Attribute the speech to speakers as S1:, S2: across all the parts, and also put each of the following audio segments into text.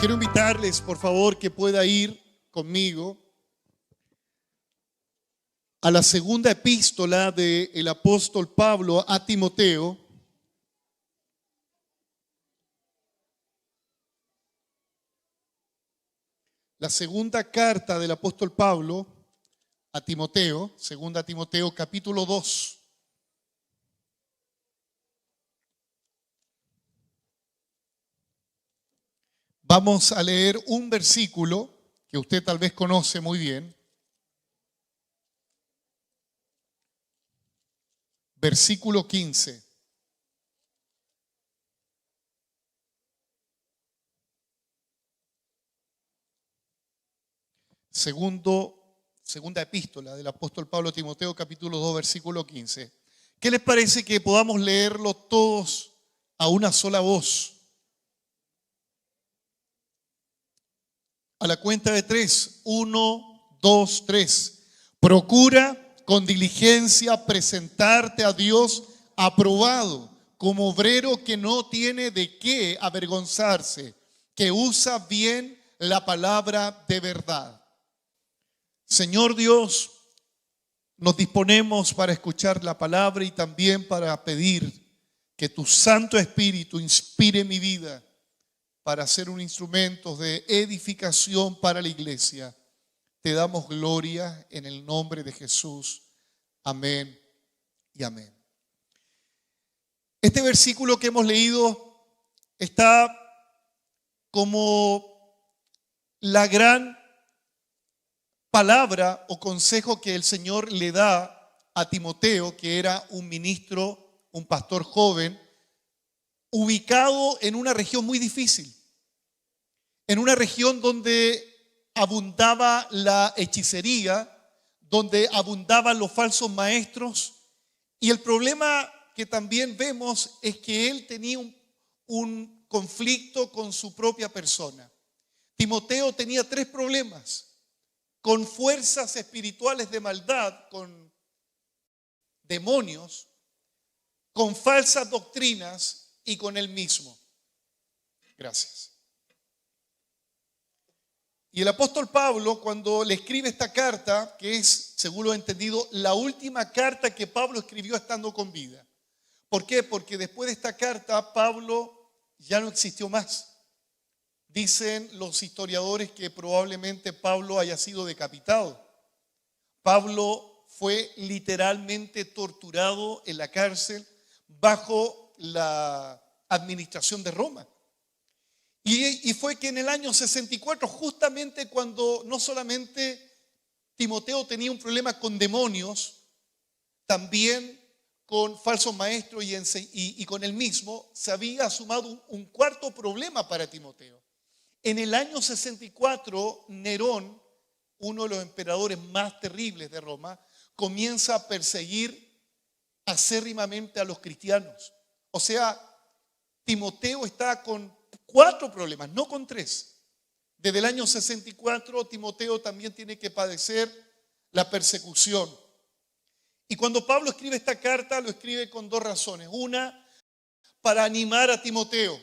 S1: Quiero invitarles, por favor, que pueda ir conmigo a la segunda epístola del apóstol Pablo a Timoteo. La segunda carta del apóstol Pablo a Timoteo, segunda Timoteo capítulo 2. Vamos a leer un versículo que usted tal vez conoce muy bien. Versículo 15. Segunda epístola del apóstol Pablo a Timoteo, capítulo 2, versículo 15. ¿Qué les parece que podamos leerlo todos a una sola voz? A la cuenta de 3. 1, 2, 3. Procura con diligencia presentarte a Dios aprobado, como obrero que no tiene de qué avergonzarse, que usa bien la palabra de verdad. Señor Dios, nos disponemos para escuchar la palabra y también para pedir que tu Santo Espíritu inspire mi vida para ser un instrumento de edificación para la iglesia. Te damos gloria en el nombre de Jesús. Amén y amén. Este versículo que hemos leído está como la gran palabra o consejo que el Señor le da a Timoteo, que era un ministro, un pastor joven, ubicado en una región muy difícil, en una región donde abundaba la hechicería, donde abundaban los falsos maestros, y el problema que también vemos es que él tenía un conflicto con su propia persona. Timoteo tenía 3 problemas: con fuerzas espirituales de maldad, con demonios, con falsas doctrinas y con él mismo. Gracias. Y el apóstol Pablo, cuando le escribe esta carta, que es, según lo he entendido, la última carta que Pablo escribió estando con vida. ¿Por qué? Porque después de esta carta, Pablo ya no existió más. Dicen los historiadores que probablemente Pablo haya sido decapitado. Pablo fue literalmente torturado en la cárcel bajo la administración de Roma. Y fue que en el año 64, justamente cuando no solamente Timoteo tenía un problema con demonios, también con falsos maestros y con él mismo, se había sumado un cuarto problema para Timoteo. En el año 64, Nerón, uno de los emperadores más terribles de Roma, comienza a perseguir acérrimamente a los cristianos. O sea, Timoteo está con 4 problemas, no con 3. Desde el año 64, Timoteo también tiene que padecer la persecución. Y cuando Pablo escribe esta carta, lo escribe con 2 razones. Una, para animar a Timoteo,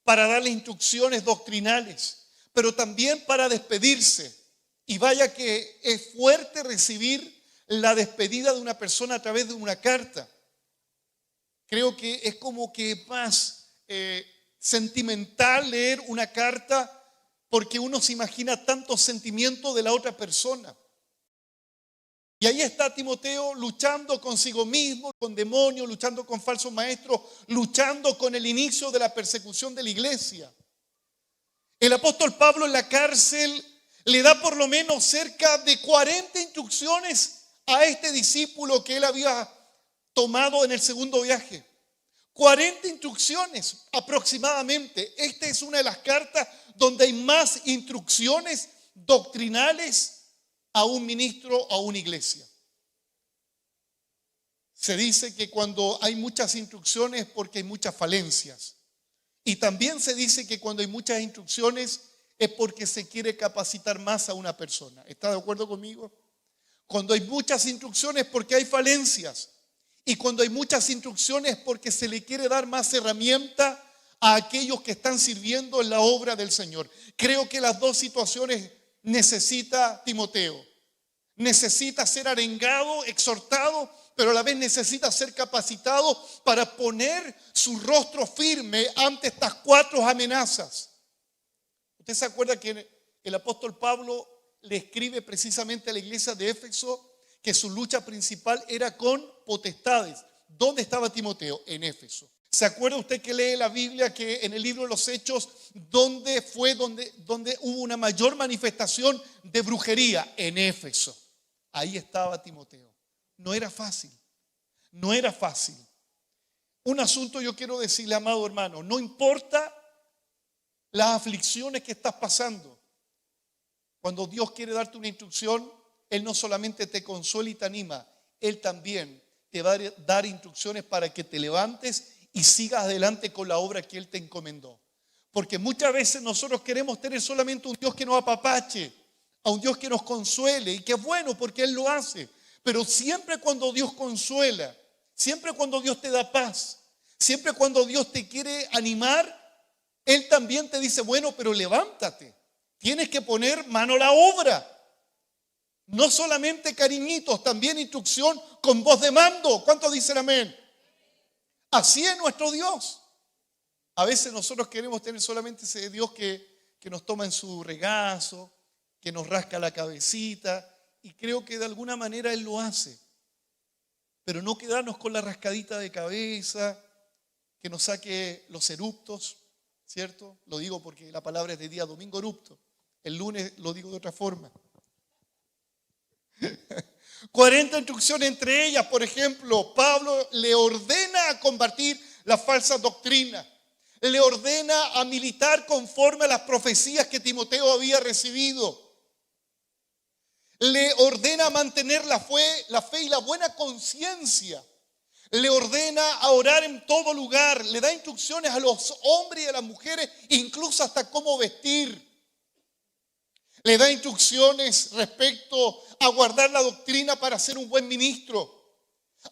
S1: para darle instrucciones doctrinales, pero también para despedirse. Y vaya que es fuerte recibir la despedida de una persona a través de una carta. Creo que es como que más sentimental leer una carta, porque uno se imagina tantos sentimientos de la otra persona. Y ahí está Timoteo luchando consigo mismo, con demonios, luchando con falsos maestros, luchando con el inicio de la persecución de la iglesia. El apóstol Pablo en la cárcel le da por lo menos cerca de 40 instrucciones a este discípulo que él había tomado en el segundo viaje. 40 instrucciones aproximadamente. Esta es una de las cartas donde hay más instrucciones doctrinales a un ministro, a una iglesia. Se dice que cuando hay muchas instrucciones es porque hay muchas falencias. Y también se dice que cuando hay muchas instrucciones es porque se quiere capacitar más a una persona. ¿Está de acuerdo conmigo? Cuando hay muchas instrucciones es porque hay falencias. Y cuando hay muchas instrucciones es porque se le quiere dar más herramienta a aquellos que están sirviendo en la obra del Señor. Creo que las dos situaciones necesita Timoteo. Necesita ser arengado, exhortado, pero a la vez necesita ser capacitado para poner su rostro firme ante estas cuatro amenazas. ¿Usted se acuerda que el apóstol Pablo le escribe precisamente a la iglesia de Éfeso que su lucha principal era con potestades? ¿Dónde estaba Timoteo? En Éfeso. ¿Se acuerda usted que lee la Biblia que en el libro de los Hechos, donde hubo una mayor manifestación de brujería? En Éfeso. Ahí estaba Timoteo. No era fácil. No era fácil. Un asunto yo quiero decirle, amado hermano, no importa las aflicciones que estás pasando. Cuando Dios quiere darte una instrucción, Él no solamente te consuela y te anima, Él también te va a dar instrucciones para que te levantes y sigas adelante con la obra que Él te encomendó. Porque muchas veces nosotros queremos tener solamente un Dios que nos apapache, a un Dios que nos consuele, y que es bueno porque Él lo hace. Pero siempre cuando Dios consuela, siempre cuando Dios te da paz, siempre cuando Dios te quiere animar, Él también te dice, bueno, pero levántate. Tienes que poner mano a la obra. No solamente cariñitos, también instrucción con voz de mando. ¿Cuántos dicen amén? Así es nuestro Dios. A veces nosotros queremos tener solamente ese Dios que nos toma en su regazo, que nos rasca la cabecita, y creo que de alguna manera Él lo hace. Pero no quedarnos con la rascadita de cabeza, que nos saque los eruptos, ¿cierto? Lo digo porque la palabra es de día domingo erupto. El lunes lo digo de otra forma. 40 instrucciones, entre ellas, por ejemplo, Pablo le ordena a combatir la falsa doctrina. Le ordena a militar conforme a las profecías que Timoteo había recibido. Le ordena a mantener la fe y la buena conciencia. Le ordena a orar en todo lugar. Le da instrucciones a los hombres y a las mujeres, incluso hasta cómo vestir. Le da instrucciones respecto a guardar la doctrina para ser un buen ministro,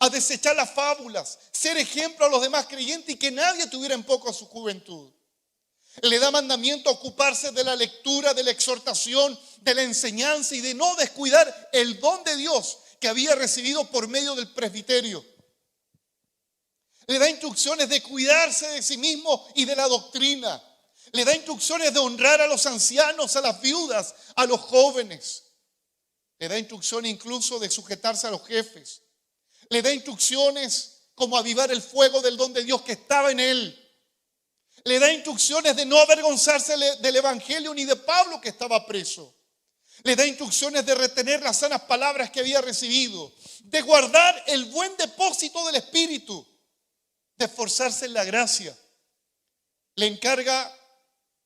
S1: a desechar las fábulas, ser ejemplo a los demás creyentes y que nadie tuviera en poco a su juventud. Le da mandamiento a ocuparse de la lectura, de la exhortación, de la enseñanza y de no descuidar el don de Dios que había recibido por medio del presbiterio. Le da instrucciones de cuidarse de sí mismo y de la doctrina. Le da instrucciones de honrar a los ancianos, a las viudas, a los jóvenes. Le da instrucciones incluso de sujetarse a los jefes. Le da instrucciones como avivar el fuego del don de Dios que estaba en él. Le da instrucciones de no avergonzarse del evangelio ni de Pablo que estaba preso. Le da instrucciones de retener las sanas palabras que había recibido, de guardar el buen depósito del Espíritu, de esforzarse en la gracia. Le encarga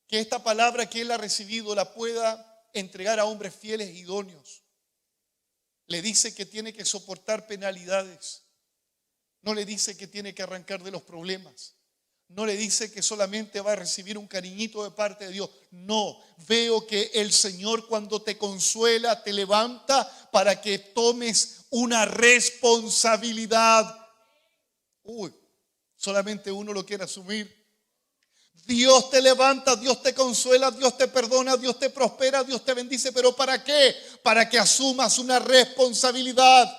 S1: que esta palabra que él ha recibido la pueda entregar a hombres fieles e idóneos. Le dice que tiene que soportar penalidades. No le dice que tiene que arrancar de los problemas. No le dice que solamente va a recibir un cariñito de parte de Dios. No, veo que el Señor cuando te consuela, te levanta para que tomes una responsabilidad. Solamente uno lo quiere asumir. Dios te levanta, Dios te consuela, Dios te perdona, Dios te prospera, Dios te bendice. ¿Pero para qué? Para que asumas una responsabilidad.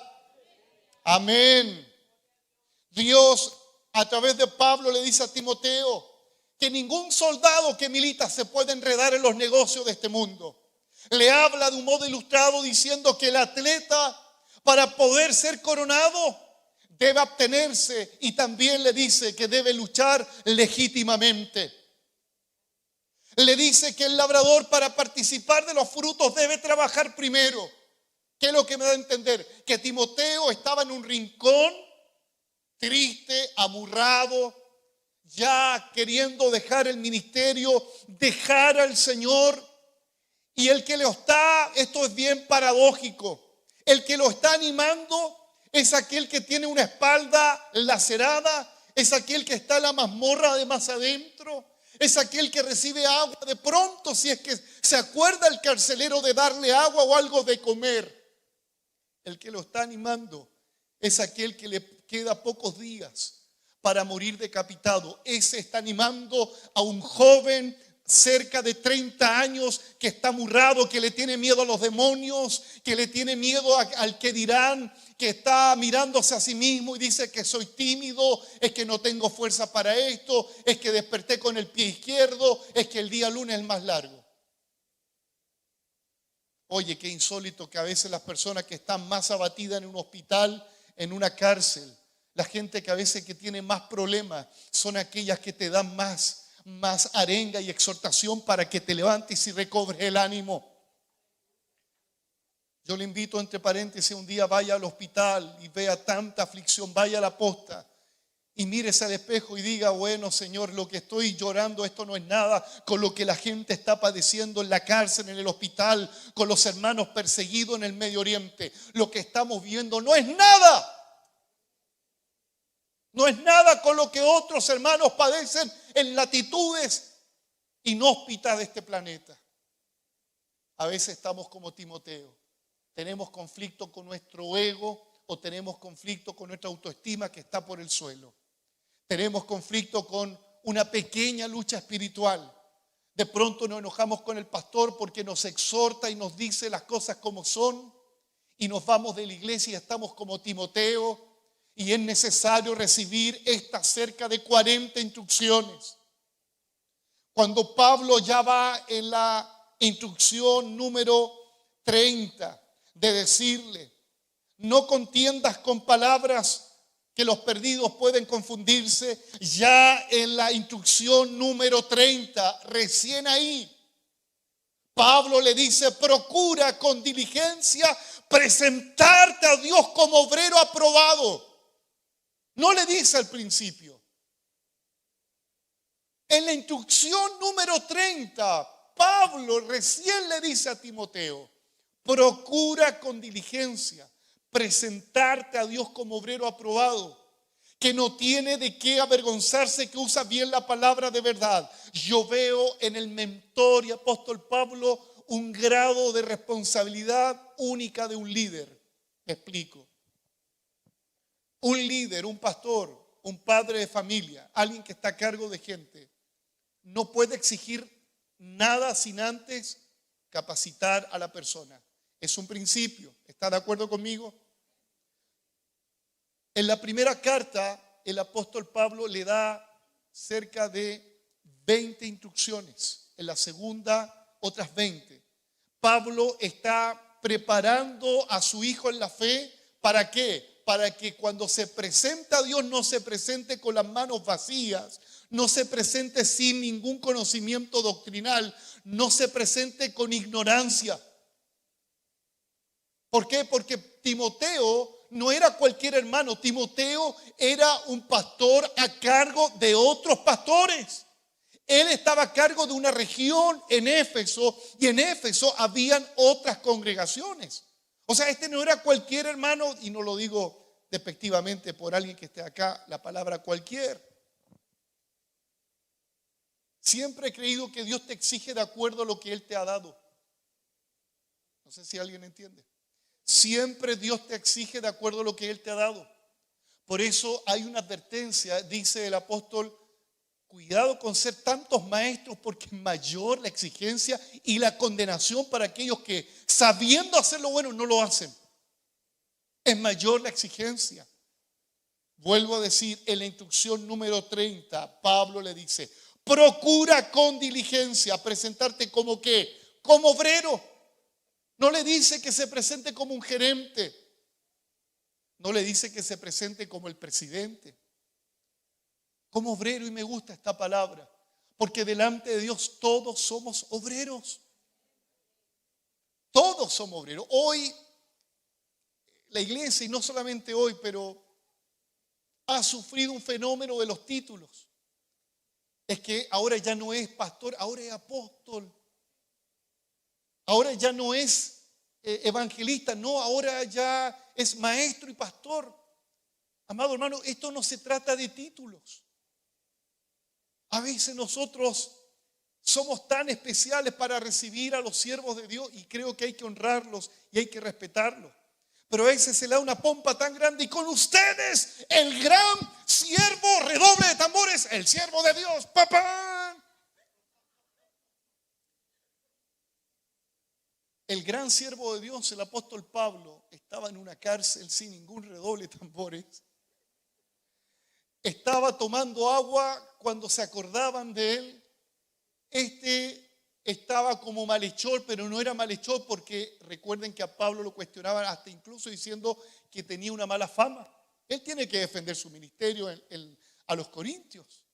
S1: Amén. Dios, a través de Pablo, le dice a Timoteo que ningún soldado que milita se puede enredar en los negocios de este mundo. Le habla de un modo ilustrado diciendo que el atleta, para poder ser coronado, debe abstenerse, y también le dice que debe luchar legítimamente. Le dice que el labrador, para participar de los frutos, debe trabajar primero. ¿Qué es lo que me da a entender? Que Timoteo estaba en un rincón, triste, amurrado, ya queriendo dejar el ministerio, dejar al Señor. Y el que lo está, esto es bien paradójico, el que lo está animando es aquel que tiene una espalda lacerada, es aquel que está en la mazmorra de más adentro, es aquel que recibe agua de pronto si es que se acuerda el carcelero de darle agua o algo de comer. El que lo está animando es aquel que le queda pocos días para morir decapitado. Ese está animando a un joven cerca de 30 años que está amurrado, que le tiene miedo a los demonios, que le tiene miedo al que dirán, que está mirándose a sí mismo y dice que soy tímido, es que no tengo fuerza para esto, es que desperté con el pie izquierdo, es que el día lunes es el más largo. Oye, qué insólito que a veces las personas que están más abatidas en un hospital, en una cárcel, la gente que a veces que tiene más problemas, son aquellas que te dan más arenga y exhortación para que te levantes y recobres el ánimo. Yo le invito, entre paréntesis, un día vaya al hospital y vea tanta aflicción, vaya a la posta y mírese al espejo y diga: bueno, Señor, lo que estoy llorando, esto no es nada con lo que la gente está padeciendo en la cárcel, en el hospital, con los hermanos perseguidos en el Medio Oriente. Lo que estamos viendo no es nada. No es nada con lo que otros hermanos padecen en latitudes inhóspitas de este planeta. A veces estamos como Timoteo. Tenemos conflicto con nuestro ego o tenemos conflicto con nuestra autoestima que está por el suelo. Tenemos conflicto con una pequeña lucha espiritual. De pronto nos enojamos con el pastor porque nos exhorta y nos dice las cosas como son y nos vamos de la iglesia y estamos como Timoteo. Y es necesario recibir estas cerca de 40 instrucciones. Cuando Pablo ya va en la instrucción número 30 de decirle: no contiendas con palabras que los perdidos pueden confundirse, ya en la instrucción número 30, recién ahí, Pablo le dice: procura con diligencia presentarte a Dios como obrero aprobado. No le dice al principio. En la instrucción número 30, Pablo recién le dice a Timoteo: procura con diligencia presentarte a Dios como obrero aprobado, que no tiene de qué avergonzarse, que usa bien la palabra de verdad. Yo veo en el mentor y apóstol Pablo un grado de responsabilidad única de un líder. Me explico. Un líder, un pastor, un padre de familia, alguien que está a cargo de gente, no puede exigir nada sin antes capacitar a la persona. Es un principio. ¿Está de acuerdo conmigo? En la primera carta, el apóstol Pablo le da cerca de 20 instrucciones. En la segunda, otras 20. Pablo está preparando a su hijo en la fe. ¿Para qué? Para que cuando se presenta a Dios no se presente con las manos vacías, no se presente sin ningún conocimiento doctrinal, no se presente con ignorancia. ¿Por qué? Porque Timoteo no era cualquier hermano. Timoteo era un pastor a cargo de otros pastores. Él estaba a cargo de una región en Éfeso, y en Éfeso habían otras congregaciones. O sea, este no era cualquier hermano, y no lo digo despectivamente por alguien que esté acá, la palabra cualquier. Siempre he creído que Dios te exige de acuerdo a lo que Él te ha dado. No sé si alguien entiende. Siempre Dios te exige de acuerdo a lo que Él te ha dado. Por eso hay una advertencia, dice el apóstol: cuidado con ser tantos maestros, porque es mayor la exigencia y la condenación para aquellos que, sabiendo hacer lo bueno, no lo hacen. Es mayor la exigencia. Vuelvo a decir, en la instrucción número 30, Pablo le dice: procura con diligencia presentarte como ¿qué? Como obrero. No le dice que se presente como un gerente. No le dice que se presente como el presidente. Como obrero. Y me gusta esta palabra, porque delante de Dios todos somos obreros. Todos somos obreros. Hoy la iglesia, y no solamente hoy, pero ha sufrido un fenómeno de los títulos. Es que ahora ya no es pastor, ahora es apóstol. Ahora ya no es evangelista, no, ahora ya es maestro y pastor. Amado hermano, esto no se trata de títulos. A veces nosotros somos tan especiales para recibir a los siervos de Dios, y creo que hay que honrarlos y hay que respetarlos. Pero a ese se le da una pompa tan grande. Y con ustedes, el gran siervo, redoble de tambores, el siervo de Dios, papá. El gran siervo de Dios, el apóstol Pablo, estaba en una cárcel sin ningún redoble de tambores. Estaba tomando agua cuando se acordaban de él. Estaba como malhechor, pero no era malhechor porque recuerden que a Pablo lo cuestionaban hasta incluso diciendo que tenía una mala fama. Él tiene que defender su ministerio a los corintios.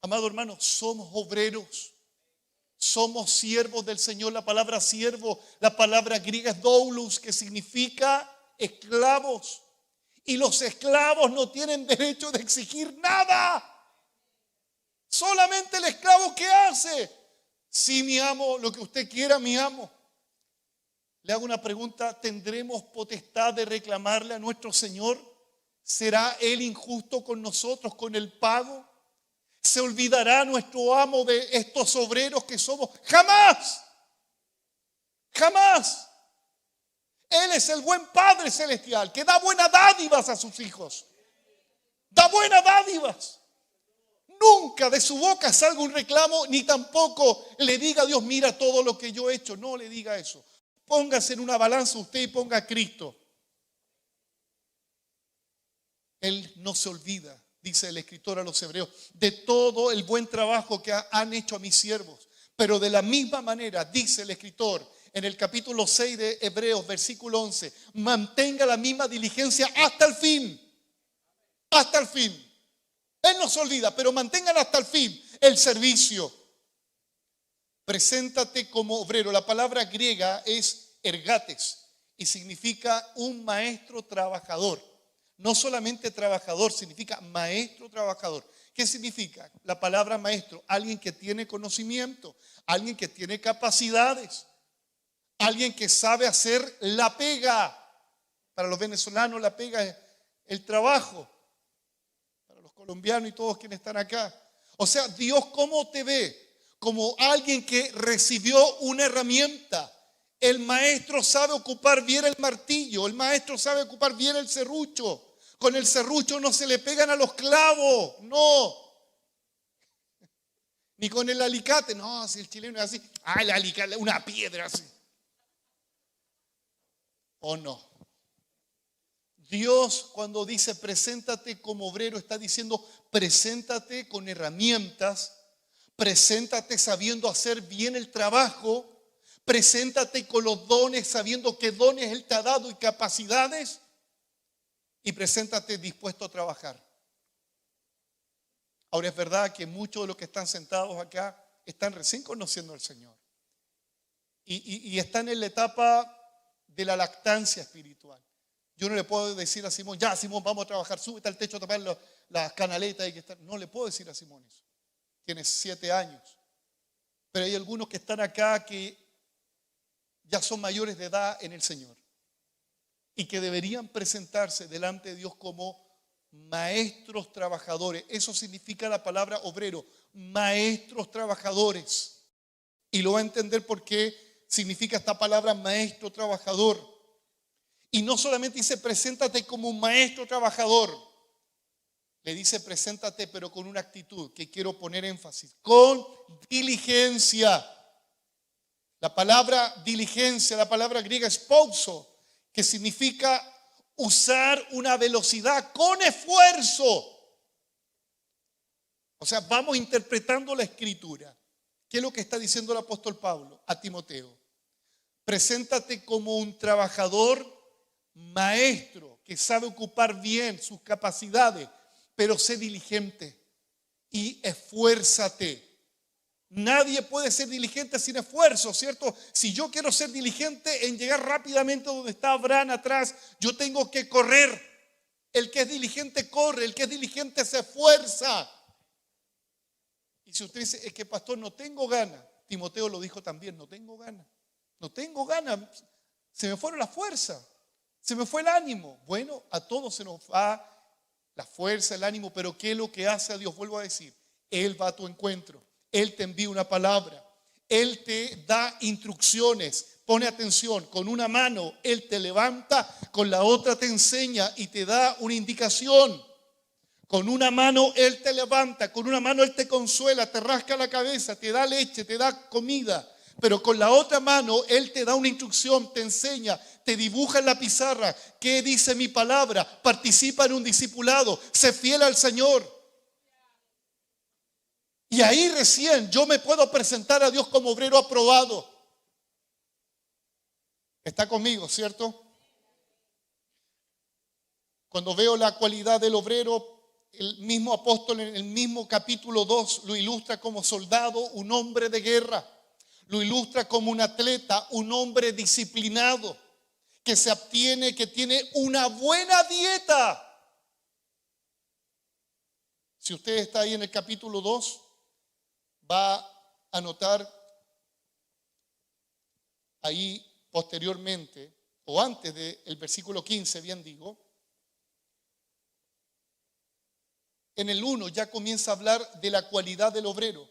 S1: Amado hermano, somos obreros. Somos siervos del Señor. La palabra siervo, la palabra griega es doulos, que significa esclavos. Y los esclavos no tienen derecho de exigir nada. Solamente el esclavo, ¿qué hace? Sí, mi amo, lo que usted quiera, mi amo. Le hago una pregunta: ¿tendremos potestad de reclamarle a nuestro Señor? ¿Será Él injusto con nosotros, con el pago? ¿Se olvidará nuestro amo de estos obreros que somos? ¡Jamás! ¡Jamás! Él es el buen Padre celestial que da buenas dádivas a sus hijos. Da buenas dádivas. Nunca de su boca salga un reclamo, ni tampoco le diga a Dios: mira todo lo que yo he hecho. No le diga eso. Póngase en una balanza usted y ponga a Cristo. Él no se olvida, dice el escritor a los hebreos, de todo el buen trabajo que han hecho a mis siervos. Pero de la misma manera, dice el escritor en el capítulo 6 de Hebreos, versículo 11, mantenga la misma diligencia hasta el fin. Hasta el fin. Él no se olvida, pero mantengan hasta el fin el servicio. Preséntate como obrero. La palabra griega es ergates y significa un maestro trabajador. No solamente trabajador, significa maestro trabajador. ¿Qué significa? La palabra maestro: alguien que tiene conocimiento, alguien que tiene capacidades, alguien que sabe hacer la pega. Para los venezolanos la pega es el trabajo. Para los colombianos y todos quienes están acá. O sea, Dios, ¿cómo te ve? Como alguien que recibió una herramienta. El maestro sabe ocupar bien el martillo, el maestro sabe ocupar bien el serrucho. Con el serrucho no se le pegan a los clavos, no. Ni con el alicate, no, si el chileno es así, el alicate, una piedra así. ¿O no? Dios, cuando dice preséntate como obrero, está diciendo preséntate con herramientas, preséntate sabiendo hacer bien el trabajo, preséntate con los dones, sabiendo qué dones Él te ha dado y capacidades, y preséntate dispuesto a trabajar. Ahora, es verdad que muchos de los que están sentados acá están recién conociendo al Señor y están en la etapa de la lactancia espiritual. Yo no le puedo decir a Simón: ya, Simón, vamos a trabajar, súbete al techo a tapar las canaletas. No le puedo decir a Simón eso. Tiene 7 años. Pero hay algunos que están acá que ya son mayores de edad en el Señor y que deberían presentarse delante de Dios como maestros trabajadores. Eso significa la palabra obrero, maestros trabajadores. Y lo va a entender por qué significa esta palabra maestro trabajador. Y no solamente dice preséntate como un maestro trabajador, le dice preséntate pero con una actitud que quiero poner énfasis: con diligencia. La palabra diligencia, la palabra griega spouso, que significa usar una velocidad con esfuerzo. O sea, vamos interpretando la escritura. ¿Qué es lo que está diciendo el apóstol Pablo a Timoteo? Preséntate como un trabajador maestro que sabe ocupar bien sus capacidades, pero sé diligente y esfuérzate. Nadie puede ser diligente sin esfuerzo, ¿cierto? Si yo quiero ser diligente en llegar rápidamente donde está Abraham atrás, yo tengo que correr. El que es diligente corre, el que es diligente se esfuerza. Y si usted dice: es que pastor, no tengo ganas, Timoteo lo dijo también: no tengo ganas, no tengo ganas, se me fueron las fuerzas, se me fue el ánimo. Bueno, a todos se nos va la fuerza, el ánimo, pero ¿qué es lo que hace a Dios? Vuelvo a decir: Él va a tu encuentro. Él te envía una palabra, Él te da instrucciones, pone atención, con una mano Él te levanta, con la otra te enseña y te da una indicación. Con una mano Él te levanta, con una mano Él te consuela, te rasca la cabeza, te da leche, te da comida. Pero con la otra mano Él te da una instrucción, te enseña, te dibuja en la pizarra. ¿Qué dice mi palabra? Participa en un discipulado, sé fiel al Señor. Y ahí recién yo me puedo presentar a Dios como obrero aprobado. Está conmigo, ¿cierto? Cuando veo la cualidad del obrero, el mismo apóstol en el mismo capítulo 2 lo ilustra como soldado, un hombre de guerra. Lo ilustra como un atleta, un hombre disciplinado, que se abstiene, que tiene una buena dieta. Si usted está ahí en el capítulo 2, va a notar ahí posteriormente, o antes del versículo 15, bien digo, en el 1 ya comienza a hablar de la cualidad del obrero.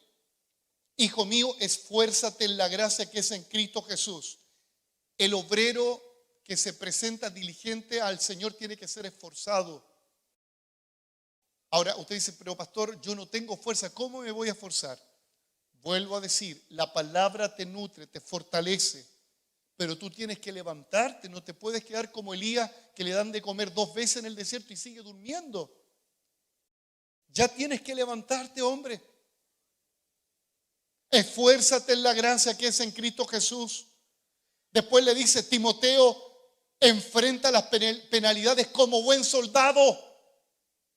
S1: Hijo mío, esfuérzate en la gracia que es en Cristo Jesús. El obrero que se presenta diligente al Señor tiene que ser esforzado. Ahora usted dice, pero pastor, yo no tengo fuerza, ¿cómo me voy a esforzar? Vuelvo a decir, la palabra te nutre, te fortalece, pero tú tienes que levantarte, no te puedes quedar como Elías que le dan de comer 2 veces en el desierto y sigue durmiendo. Ya tienes que levantarte, hombre. Esfuérzate en la gracia que es en Cristo Jesús. Después le dice, Timoteo, enfrenta las penalidades como buen soldado.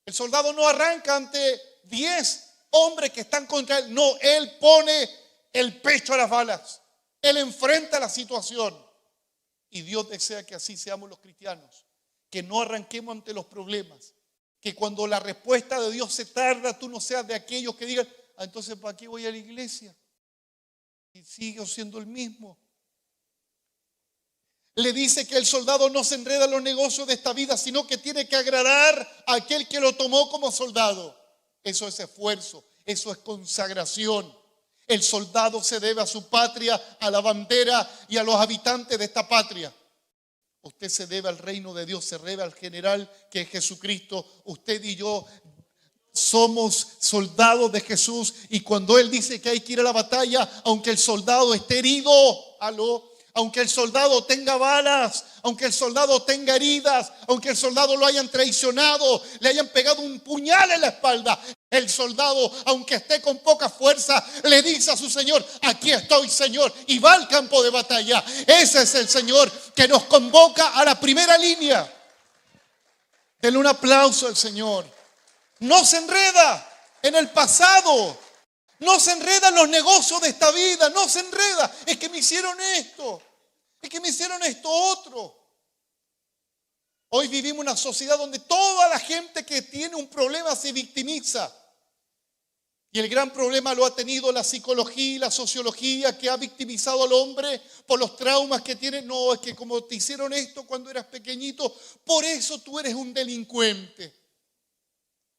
S1: El soldado no arranca ante 10 hombres que están contra él. No, él pone el pecho a las balas. Él enfrenta la situación. Y Dios desea que así seamos los cristianos. Que no arranquemos ante los problemas. Que cuando la respuesta de Dios se tarda, tú no seas de aquellos que digan, entonces ¿para qué voy a la iglesia? Y sigo siendo el mismo. Le dice que el soldado no se enreda en los negocios de esta vida, sino que tiene que agradar a aquel que lo tomó como soldado. Eso es esfuerzo, eso es consagración. El soldado se debe a su patria, a la bandera y a los habitantes de esta patria. Usted se debe al reino de Dios, se debe al general que es Jesucristo. Usted y yo somos soldados de Jesús, y cuando Él dice que hay que ir a la batalla, aunque el soldado esté herido, aunque el soldado tenga balas, aunque el soldado tenga heridas, aunque el soldado lo hayan traicionado, le hayan pegado un puñal en la espalda, el soldado, aunque esté con poca fuerza, le dice a su Señor, aquí estoy, Señor, y va al campo de batalla. Ese es el Señor que nos convoca a la primera línea. Denle un aplauso al Señor. No se enreda en el pasado, no se enreda en los negocios de esta vida, no se enreda. Es que me hicieron esto, es que me hicieron esto otro. Hoy vivimos una sociedad donde toda la gente que tiene un problema se victimiza. Y el gran problema lo ha tenido la psicología y la sociología, que ha victimizado al hombre por los traumas que tiene. No, es que como te hicieron esto cuando eras pequeñito, por eso tú eres un delincuente.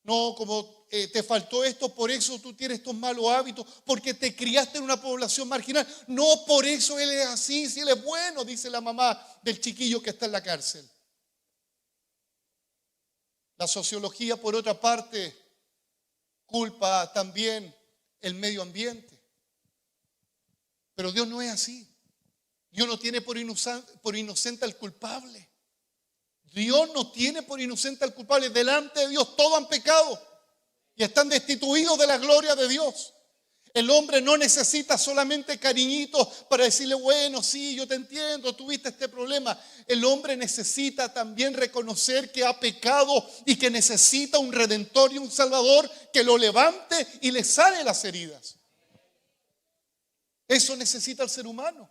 S1: No, como te faltó esto, por eso tú tienes estos malos hábitos, porque te criaste en una población marginal. No, por eso él es así, si él es bueno, dice la mamá del chiquillo que está en la cárcel. La sociología, por otra parte, culpa también el medio ambiente. Pero Dios no es así. Dios no tiene por inocente al culpable. Dios no tiene por inocente al culpable. Delante de Dios todos han pecado y están destituidos de la gloria de Dios. El hombre no necesita solamente cariñitos para decirle, bueno, sí, yo te entiendo, tuviste este problema. El hombre necesita también reconocer que ha pecado y que necesita un redentor y un salvador que lo levante y le sane las heridas. Eso necesita el ser humano.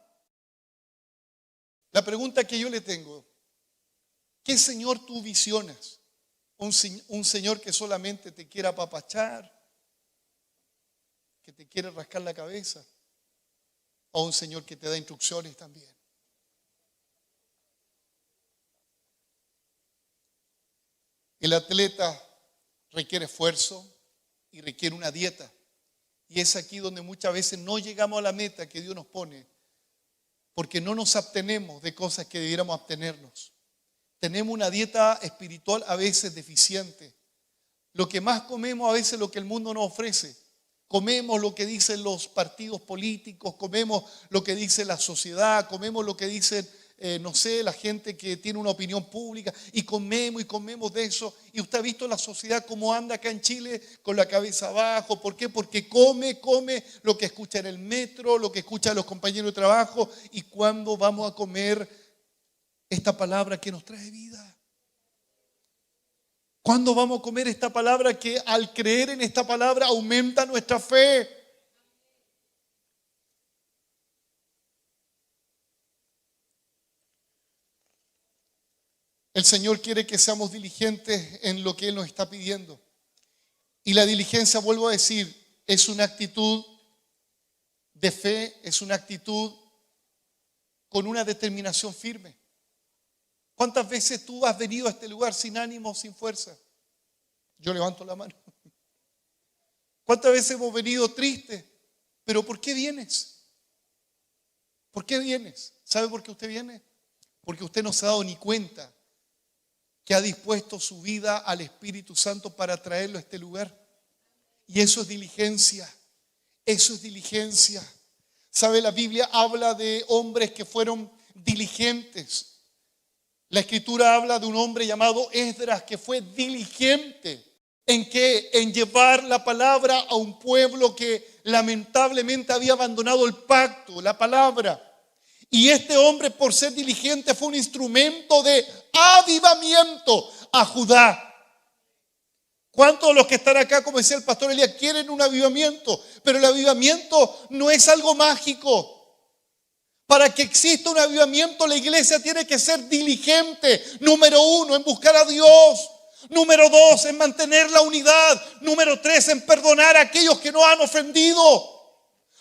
S1: La pregunta que yo le tengo, ¿qué Señor tú visionas? ¿Un Señor que solamente te quiera apapachar, que te quiere rascar la cabeza? ¿O un Señor que te da instrucciones también? El atleta requiere esfuerzo y requiere una dieta. Y es aquí donde muchas veces no llegamos a la meta que Dios nos pone, porque no nos abstenemos de cosas que debiéramos abstenernos. Tenemos una dieta espiritual a veces deficiente. Lo que más comemos a veces es lo que el mundo nos ofrece. Comemos lo que dicen los partidos políticos, comemos lo que dice la sociedad, comemos lo que dicen, no sé, la gente que tiene una opinión pública, y comemos de eso. Y usted ha visto la sociedad cómo anda acá en Chile con la cabeza abajo. ¿Por qué? Porque come lo que escucha en el metro, lo que escucha los compañeros de trabajo. ¿Y cuándo vamos a comer esta palabra que nos trae vida? ¿Cuándo vamos a comer esta palabra que al creer en esta palabra aumenta nuestra fe? El Señor quiere que seamos diligentes en lo que Él nos está pidiendo. Y la diligencia, vuelvo a decir, es una actitud de fe, es una actitud con una determinación firme. ¿Cuántas veces tú has venido a este lugar sin ánimo, sin fuerza? Yo levanto la mano. ¿Cuántas veces hemos venido tristes? ¿Pero por qué vienes? ¿Por qué vienes? ¿Sabe por qué usted viene? Porque usted no se ha dado ni cuenta que ha dispuesto su vida al Espíritu Santo para traerlo a este lugar. Y eso es diligencia. Eso es diligencia. ¿Sabe? La Biblia habla de hombres que fueron diligentes. La Escritura habla de un hombre llamado Esdras que fue diligente. ¿En qué? En llevar la palabra a un pueblo que lamentablemente había abandonado el pacto, la palabra. Y este hombre, por ser diligente, fue un instrumento de avivamiento a Judá. ¿Cuántos de los que están acá, como decía el pastor Elías, quieren un avivamiento? Pero el avivamiento no es algo mágico. Para que exista un avivamiento, la iglesia tiene que ser diligente. Número 1, en buscar a Dios. Número 2, en mantener la unidad. Número 3, en perdonar a aquellos que nos han ofendido.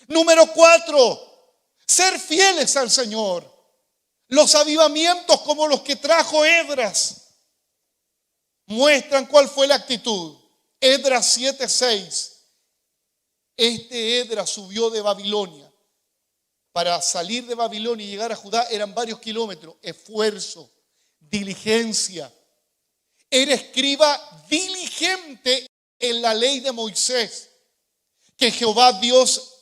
S1: Número 4, ser fieles al Señor. Los avivamientos como los que trajo Esdras muestran cuál fue la actitud. Esdras 7:6. Este Esdras subió de Babilonia. Para salir de Babilonia y llegar a Judá eran varios kilómetros. Esfuerzo, diligencia. Era escriba diligente en la ley de Moisés, que Jehová Dios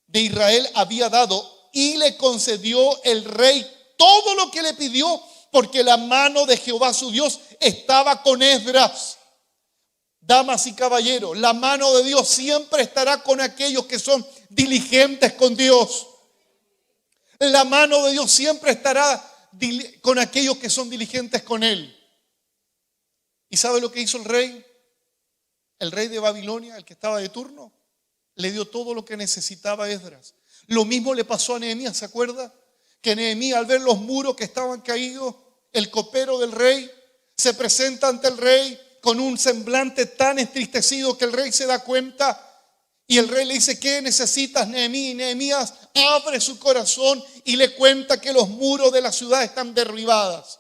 S1: de Israel había dado, y le concedió el rey todo lo que le pidió, porque la mano de Jehová su Dios estaba con Esdras. Damas y caballeros, la mano de Dios siempre estará con aquellos que son diligentes con Dios. La mano de Dios siempre estará con aquellos que son diligentes con Él. ¿Y sabe lo que hizo el rey? El rey de Babilonia, el que estaba de turno, le dio todo lo que necesitaba a Esdras. Lo mismo le pasó a Nehemías, ¿se acuerda? Que Nehemías, al ver los muros que estaban caídos, el copero del rey se presenta ante el rey con un semblante tan entristecido que el rey se da cuenta. Y el rey le dice: ¿qué necesitas, Nehemías? Y Nehemías abre su corazón y le cuenta que los muros de la ciudad están derribados.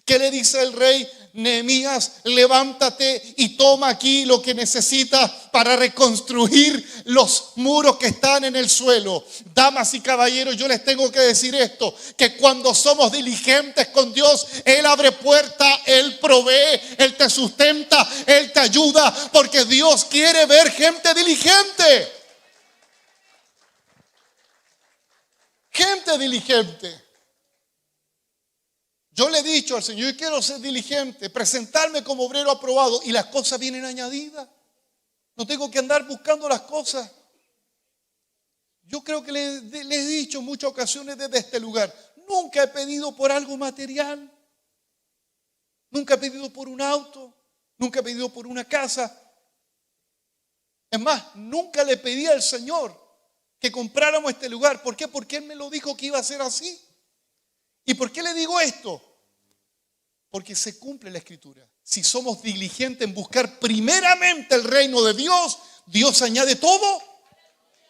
S1: ¿Qué le dice el rey? Nehemías, levántate y toma aquí lo que necesitas para reconstruir los muros que están en el suelo. Damas y caballeros, yo les tengo que decir esto, que cuando somos diligentes con Dios, Él abre puertas, Él provee, Él te sustenta, Él te ayuda, porque Dios quiere ver gente diligente. Gente diligente. Yo le he dicho al Señor: yo quiero ser diligente, presentarme como obrero aprobado, y las cosas vienen añadidas. No tengo que andar buscando las cosas. Yo creo que les he dicho en muchas ocasiones desde este lugar: nunca he pedido por algo material. Nunca he pedido por un auto. Nunca he pedido por una casa. Es más, nunca le pedí al Señor que compráramos este lugar. ¿Por qué? Porque Él me lo dijo que iba a ser así. ¿Y por qué le digo esto? Porque se cumple la Escritura. Si somos diligentes en buscar primeramente el reino de Dios, Dios añade todo.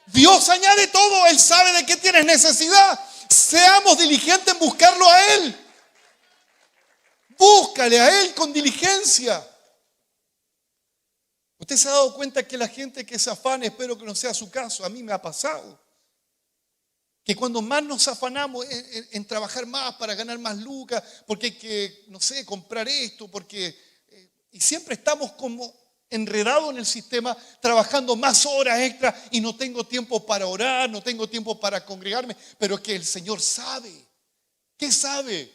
S1: Dios añade todo. Él sabe de qué tienes necesidad. Seamos diligentes en buscarlo a Él. Búscale a Él con diligencia. Usted se ha dado cuenta que la gente que se afana, espero que no sea su caso, a mí me ha pasado, Que cuando más nos afanamos en trabajar más para ganar más lucas, porque hay que, no sé, comprar esto, y siempre estamos como enredados en el sistema, trabajando más horas extra y no tengo tiempo para orar, no tengo tiempo para congregarme, pero que el Señor sabe. ¿Qué sabe?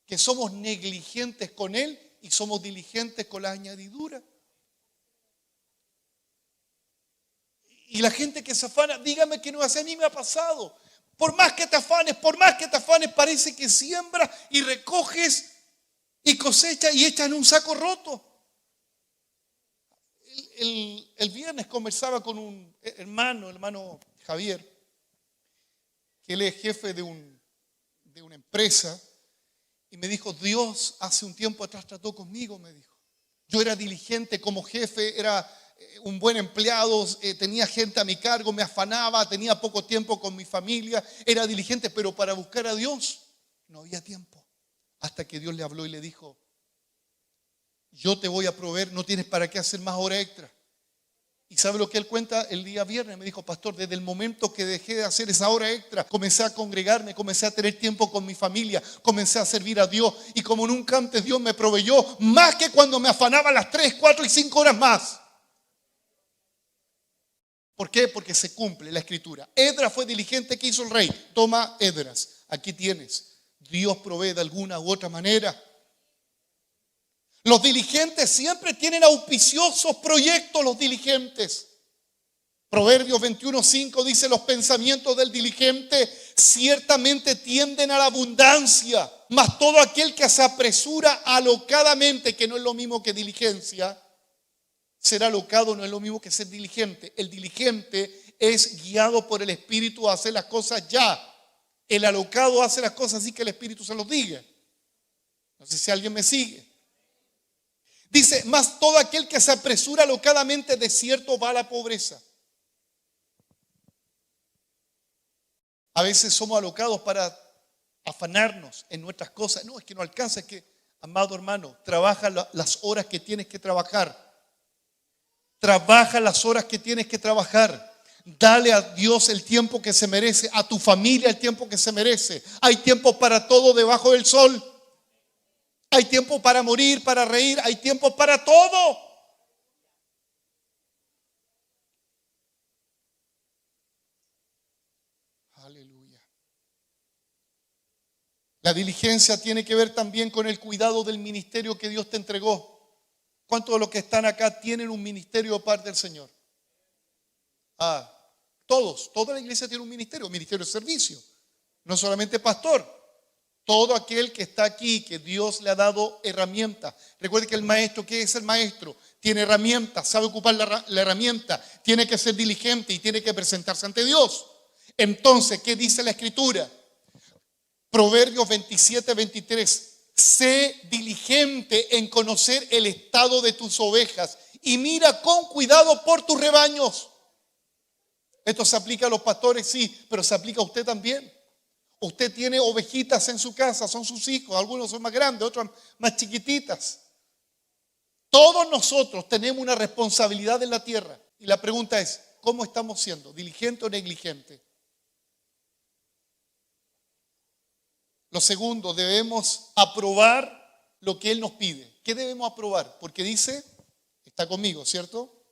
S1: Que somos negligentes con Él y somos diligentes con la añadidura. Y la gente que se afana, dígame que no hace, a mí me ha pasado. Por más que te afanes, parece que siembras y recoges y cosechas y echas en un saco roto. El viernes conversaba con un hermano Javier, que él es jefe de una empresa, y me dijo, Dios hace un tiempo atrás trató conmigo, me dijo. Yo era diligente como jefe, era un buen empleado, tenía gente a mi cargo, me afanaba, tenía poco tiempo con mi familia, era diligente, pero para buscar a Dios no había tiempo. Hasta que Dios le habló y le dijo, yo te voy a proveer, no tienes para qué hacer más hora extra. ¿Y sabe lo que él cuenta? El día viernes me dijo, pastor, desde el momento que dejé de hacer esa hora extra, comencé a congregarme, comencé a tener tiempo con mi familia, comencé a servir a Dios, y como nunca antes Dios me proveyó, más que cuando me afanaba las 3, 4 y 5 horas más. ¿Por qué? Porque se cumple la escritura. Esdras fue diligente. ¿Qué hizo el rey? Toma, Esdras, aquí tienes. Dios provee de alguna u otra manera. Los diligentes siempre tienen auspiciosos proyectos, los diligentes. Proverbios 21:5 dice, los pensamientos del diligente ciertamente tienden a la abundancia, mas todo aquel que se apresura alocadamente, que no es lo mismo que diligencia, ser alocado no es lo mismo que ser diligente. El diligente es guiado por el Espíritu a hacer las cosas ya. El alocado hace las cosas así que el Espíritu se los diga. No sé si alguien me sigue. Dice, mas todo aquel que se apresura alocadamente, de cierto va a la pobreza. A veces somos alocados para afanarnos en nuestras cosas. No, es que no alcanza, es que, amado hermano, trabaja las horas que tienes que trabajar. Trabaja las horas que tienes que trabajar. Dale a Dios el tiempo que se merece, a tu familia el tiempo que se merece. Hay tiempo para todo debajo del sol. Hay tiempo para morir, para reír, hay tiempo para todo. Aleluya. La diligencia tiene que ver también con el cuidado del ministerio que Dios te entregó. ¿Cuántos de los que están acá tienen un ministerio de parte del Señor? Toda la iglesia tiene un ministerio de servicio. No solamente pastor. Todo aquel que está aquí, que Dios le ha dado herramientas. Recuerde que el maestro, ¿qué es el maestro? Tiene herramientas, sabe ocupar la herramienta, tiene que ser diligente y tiene que presentarse ante Dios. Entonces, ¿qué dice la Escritura? Proverbios 27:23. Sé diligente en conocer el estado de tus ovejas y mira con cuidado por tus rebaños. Esto se aplica a los pastores, sí, pero se aplica a usted también. Usted tiene ovejitas en su casa, son sus hijos, algunos son más grandes, otros más chiquititas. Todos nosotros tenemos una responsabilidad en la tierra. Y la pregunta es, ¿cómo estamos siendo? ¿Diligente o negligente? Lo segundo, debemos aprobar lo que Él nos pide. ¿Qué debemos aprobar? Porque dice, está conmigo, ¿cierto?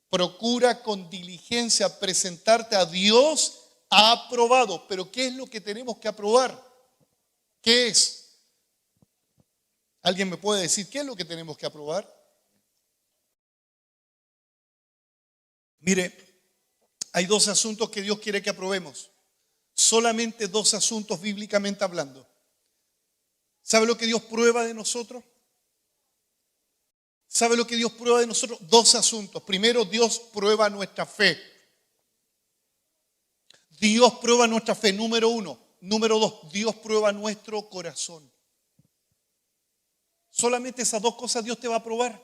S1: Procura con diligencia presentarte a Dios aprobado. Pero ¿qué es lo que tenemos que aprobar? ¿Qué es? ¿Alguien me puede decir qué es lo que tenemos que aprobar? Mire, hay 2 asuntos que Dios quiere que aprobemos. Solamente 2 asuntos bíblicamente hablando. ¿Sabe lo que Dios prueba de nosotros? ¿Sabe lo que Dios prueba de nosotros? 2 asuntos. Primero, Dios prueba nuestra fe. Dios prueba nuestra fe, número 1. Número 2, Dios prueba nuestro corazón. Solamente esas 2 cosas Dios te va a probar.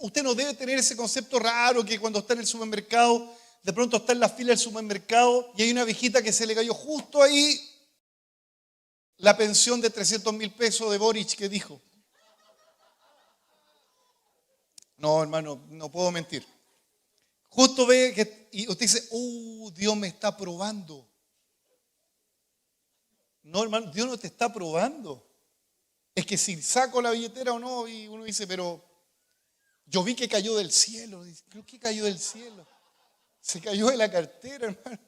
S1: Usted no debe tener ese concepto raro que cuando está en el supermercado, de pronto está en la fila del supermercado y hay una viejita que se le cayó justo ahí la pensión de 300.000 pesos de Boric que dijo. No, hermano, no puedo mentir. Justo ve que y usted dice, Dios me está probando. No, hermano, Dios no te está probando. Es que si saco la billetera o no, y uno dice, pero yo vi que cayó del cielo. Creo que cayó del cielo. Se cayó de la cartera, hermano.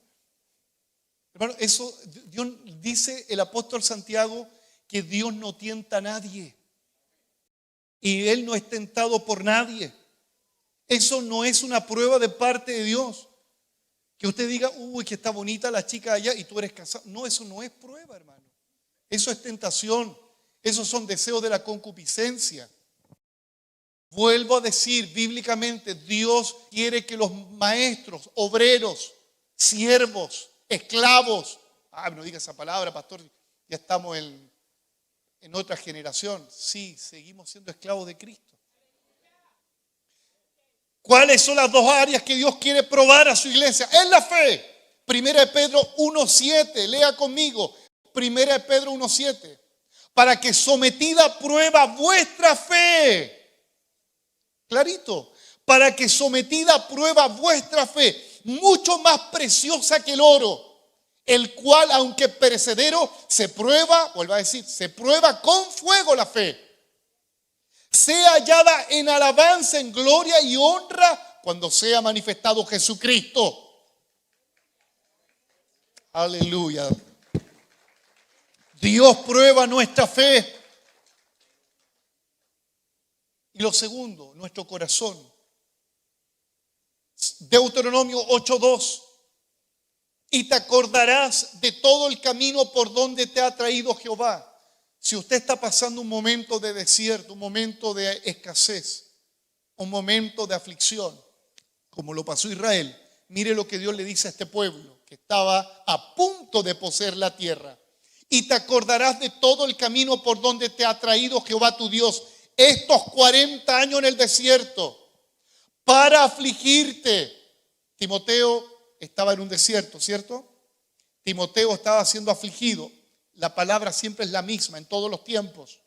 S1: Hermano, eso, Dios dice el apóstol Santiago que Dios no tienta a nadie. Y Él no es tentado por nadie. Eso no es una prueba de parte de Dios. Que usted diga, que está bonita la chica allá y tú eres casado. No, eso no es prueba, hermano. Eso es tentación. Esos son deseos de la concupiscencia. Vuelvo a decir, bíblicamente, Dios quiere que los maestros, obreros, siervos, esclavos, no diga esa palabra, pastor, ya estamos en otra generación. Sí, seguimos siendo esclavos de Cristo. ¿Cuáles son las dos áreas que Dios quiere probar a su iglesia? En la fe. Primera de Pedro 1:7, lea conmigo. Primera de Pedro 1:7. Para que sometida a prueba vuestra fe. Clarito. Para que sometida a prueba vuestra fe, mucho más preciosa que el oro, el cual, aunque perecedero, se prueba, vuelvo a decir, se prueba con fuego la fe. Sea hallada en alabanza, en gloria y honra cuando sea manifestado Jesucristo. Aleluya. Dios prueba nuestra fe. Y lo segundo, nuestro corazón. Deuteronomio 8:2. Y te acordarás de todo el camino por donde te ha traído Jehová. Si usted está pasando un momento de desierto, un momento de escasez, un momento de aflicción, como lo pasó Israel, mire lo que Dios le dice a este pueblo, que estaba a punto de poseer la tierra. Y te acordarás de todo el camino por donde te ha traído Jehová tu Dios estos 40 años en el desierto para afligirte. Timoteo estaba en un desierto, ¿cierto? Timoteo estaba siendo afligido. La palabra siempre es la misma en todos los tiempos.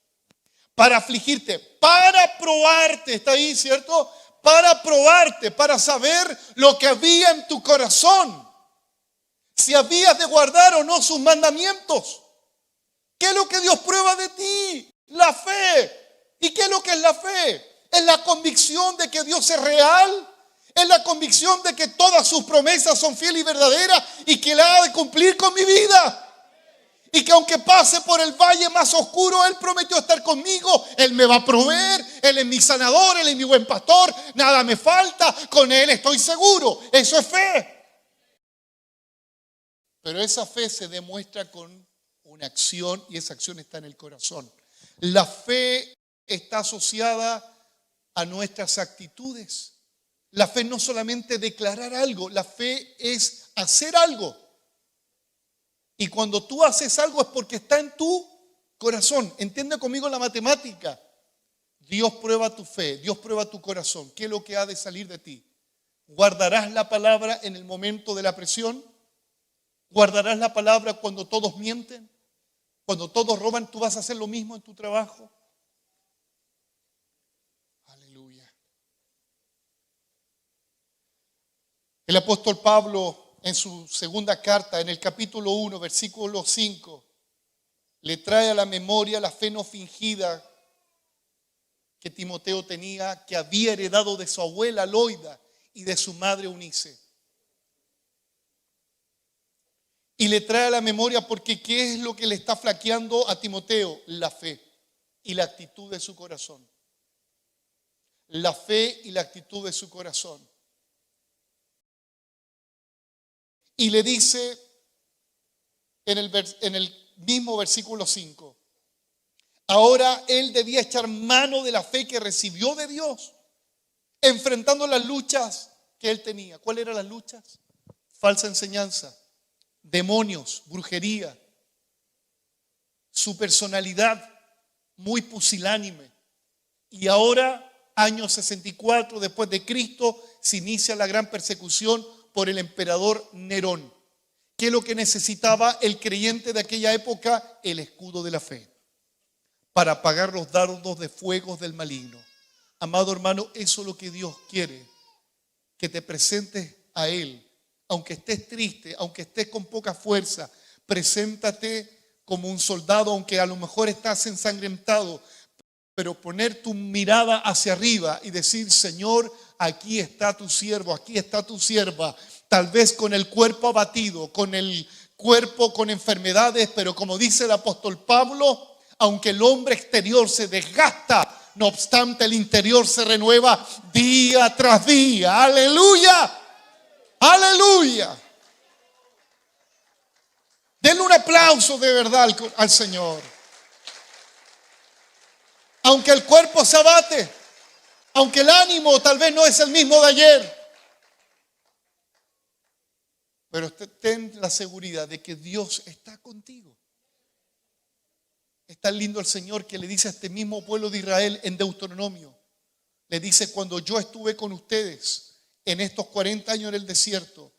S1: Para afligirte, para probarte, está ahí, ¿cierto? Para probarte, para saber lo que había en tu corazón. Si habías de guardar o no sus mandamientos. ¿Qué es lo que Dios prueba de ti? La fe. ¿Y qué es lo que es la fe? Es la convicción de que Dios es real. Es la convicción de que todas sus promesas son fieles y verdaderas y que la ha de cumplir con mi vida. Y que aunque pase por el valle más oscuro, Él prometió estar conmigo. Él me va a proveer. Él es mi sanador, Él es mi buen pastor. Nada me falta. Con Él estoy seguro. Eso es fe. Pero esa fe se demuestra con una acción y esa acción está en el corazón. La fe está asociada a nuestras actitudes. La fe no solamente declarar algo, la fe es hacer algo. Y cuando tú haces algo es porque está en tu corazón. Entiende conmigo la matemática. Dios prueba tu fe, Dios prueba tu corazón. ¿Qué es lo que ha de salir de ti? ¿Guardarás la palabra en el momento de la presión? ¿Guardarás la palabra cuando todos mienten? Cuando todos roban, ¿tú vas a hacer lo mismo en tu trabajo? Aleluya. El apóstol Pablo, en su segunda carta, en el capítulo 1, versículo 5, le trae a la memoria la fe no fingida que Timoteo tenía, que había heredado de su abuela Loida y de su madre Eunice. Y le trae a la memoria porque ¿qué es lo que le está flaqueando a Timoteo? La fe y la actitud de su corazón. La fe y la actitud de su corazón. Y le dice en el mismo versículo 5, ahora él debía echar mano de la fe que recibió de Dios, enfrentando las luchas que él tenía. ¿Cuáles eran las luchas? Falsa enseñanza, demonios, brujería, su personalidad muy pusilánime. Y ahora, año 64 después de Cristo, se inicia la gran persecución por el emperador Nerón. ¿Qué es lo que necesitaba el creyente de aquella época? El escudo de la fe para apagar los dardos de fuego del maligno. Amado hermano, eso es lo que Dios quiere que te presentes a Él. Aunque estés triste, aunque estés con poca fuerza, preséntate como un soldado, aunque a lo mejor estás ensangrentado, pero poner tu mirada hacia arriba y decir: Señor, aquí está tu siervo, aquí está tu sierva, tal vez con el cuerpo abatido, con el cuerpo con enfermedades, pero como dice el apóstol Pablo, aunque el hombre exterior se desgasta, no obstante el interior se renueva día tras día. ¡Aleluya! ¡Aleluya! Denle un aplauso de verdad al Señor. Aunque el cuerpo se abate, aunque el ánimo tal vez no es el mismo de ayer, pero ten la seguridad de que Dios está contigo. Es tan lindo el Señor que le dice a este mismo pueblo de Israel en Deuteronomio. Le dice: cuando yo estuve con ustedes en estos 40 años en el desierto,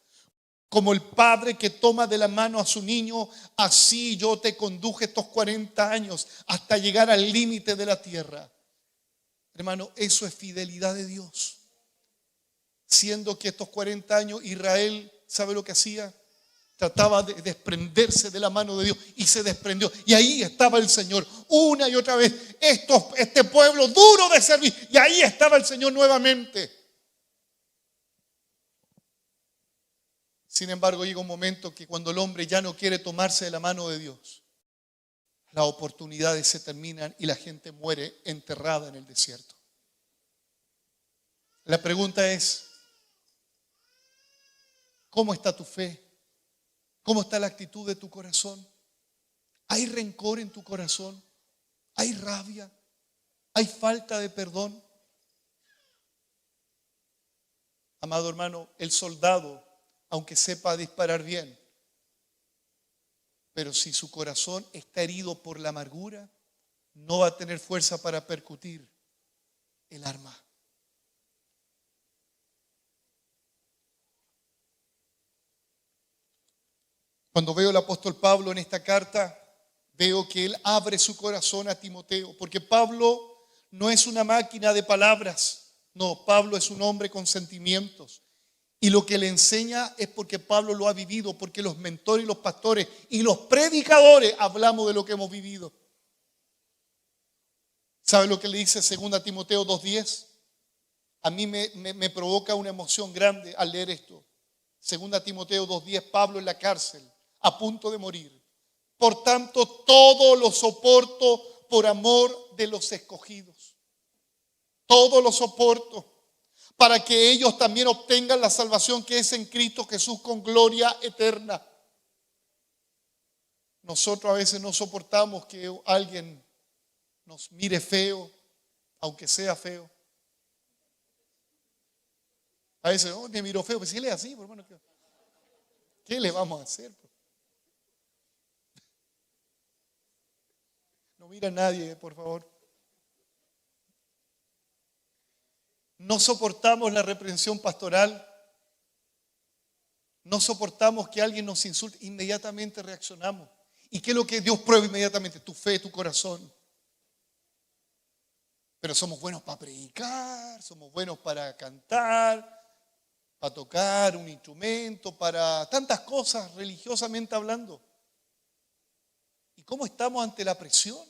S1: como el padre que toma de la mano a su niño, así yo te conduje estos 40 años hasta llegar al límite de la tierra. Hermano, eso es fidelidad de Dios. Siendo que estos 40 años Israel, ¿sabe lo que hacía? Trataba de desprenderse de la mano de Dios y se desprendió. Y ahí estaba el Señor una y otra vez. Este pueblo duro de servir. Y ahí estaba el Señor nuevamente. Sin embargo, llega un momento que cuando el hombre ya no quiere tomarse de la mano de Dios, las oportunidades se terminan y la gente muere enterrada en el desierto. La pregunta es: ¿cómo está tu fe? ¿Cómo está la actitud de tu corazón? ¿Hay rencor en tu corazón? ¿Hay rabia? ¿Hay falta de perdón? Amado hermano, el soldado, aunque sepa disparar bien, pero si su corazón está herido por la amargura, no va a tener fuerza para percutir el arma. Cuando veo al apóstol Pablo en esta carta, veo que él abre su corazón a Timoteo, porque Pablo no es una máquina de palabras. No, Pablo es un hombre con sentimientos. Y lo que le enseña es porque Pablo lo ha vivido, porque los mentores y los pastores y los predicadores hablamos de lo que hemos vivido. ¿Sabe lo que le dice 2 Timoteo 2:10? A mí me provoca una emoción grande al leer esto. 2 Timoteo 2:10, Pablo en la cárcel, a punto de morir. Por tanto, todo lo soporto por amor de los escogidos. Todo lo soporto para que ellos también obtengan la salvación que es en Cristo Jesús con gloria eterna. Nosotros a veces no soportamos que alguien nos mire feo, aunque sea feo. A veces, oh, me miró feo, pues si él es así, hermano, ¿qué le vamos a hacer? No mira a nadie, por favor. No soportamos la reprensión pastoral. No soportamos que alguien nos insulte. Inmediatamente reaccionamos. ¿Y qué es lo que Dios prueba inmediatamente? Tu fe, tu corazón. Pero somos buenos para predicar, somos buenos para cantar, para tocar un instrumento, para tantas cosas religiosamente hablando. ¿Y cómo estamos ante la presión?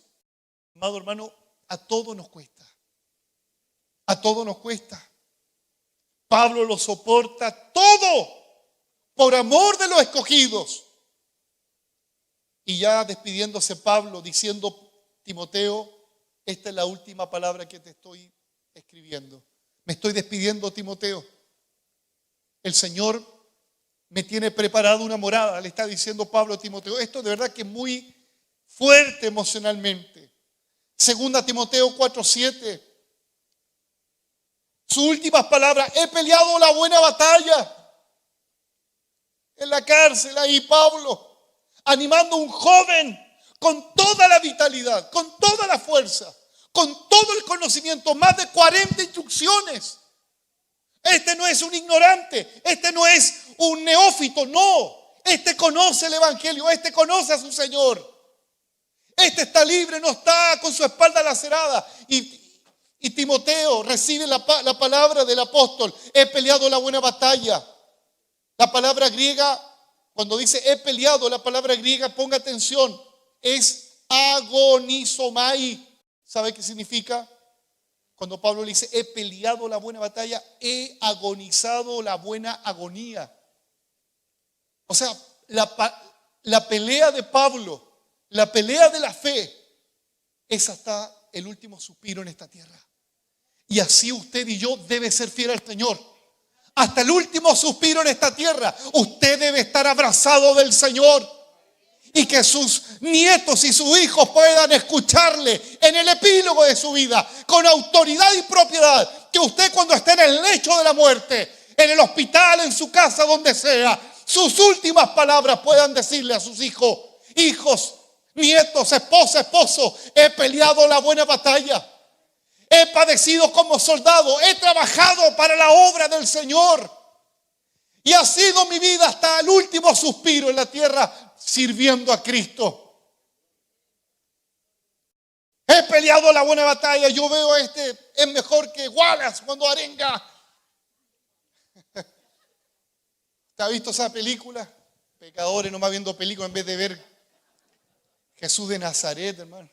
S1: Amado hermano, a todo nos cuesta. A todo nos cuesta. Pablo lo soporta todo por amor de los escogidos. Y ya despidiéndose Pablo, diciendo: Timoteo, esta es la última palabra que te estoy escribiendo. Me estoy despidiendo, Timoteo. El Señor me tiene preparado una morada, le está diciendo Pablo a Timoteo. Esto de verdad que es muy fuerte emocionalmente. 2 Timoteo 4:7. Sus últimas palabras: he peleado la buena batalla. En la cárcel ahí Pablo, animando a un joven con toda la vitalidad, con toda la fuerza, con todo el conocimiento, más de 40 instrucciones. Este no es un ignorante, este no es un neófito, no. Este conoce el evangelio, este conoce a su Señor. Este está libre, no está con su espalda lacerada. Y Timoteo recibe la palabra del apóstol. He peleado la buena batalla. La palabra griega, cuando dice he peleado, la palabra griega, ponga atención, es agonizomai. ¿Sabe qué significa? Cuando Pablo le dice he peleado la buena batalla, he agonizado la buena agonía. O sea, la pelea de Pablo, la pelea de la fe, es hasta el último suspiro en esta tierra. Y así usted y yo debe ser fiel al Señor. Hasta el último suspiro en esta tierra, usted debe estar abrazado del Señor. Y que sus nietos y sus hijos puedan escucharle en el epílogo de su vida, con autoridad y propiedad. Que usted cuando esté en el lecho de la muerte, en el hospital, en su casa, donde sea, sus últimas palabras puedan decirle a sus hijos, hijos, nietos, esposa, esposo, he peleado la buena batalla. He padecido como soldado, he trabajado para la obra del Señor. Y ha sido mi vida hasta el último suspiro en la tierra sirviendo a Cristo. He peleado la buena batalla. Yo veo es mejor que Wallace cuando arenga. ¿Te ha visto esa película? Pecadores nomás viendo películas en vez de ver Jesús de Nazaret, hermano.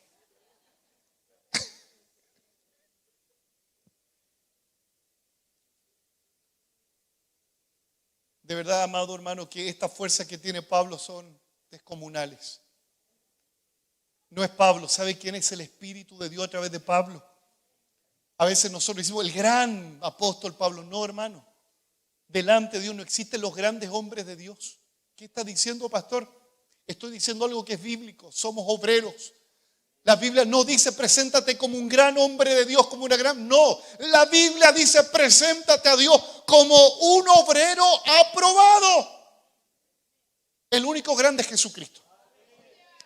S1: De verdad, amado hermano, que estas fuerzas que tiene Pablo son descomunales. No es Pablo, ¿sabe quién es el Espíritu de Dios a través de Pablo? A veces nosotros decimos el gran apóstol Pablo. No, hermano. Delante de Dios no existen los grandes hombres de Dios. ¿Qué está diciendo, pastor? Estoy diciendo algo que es bíblico. Somos obreros. La Biblia no dice preséntate como un gran hombre de Dios, como una gran... No, la Biblia dice preséntate a Dios como un obrero aprobado. El único grande es Jesucristo.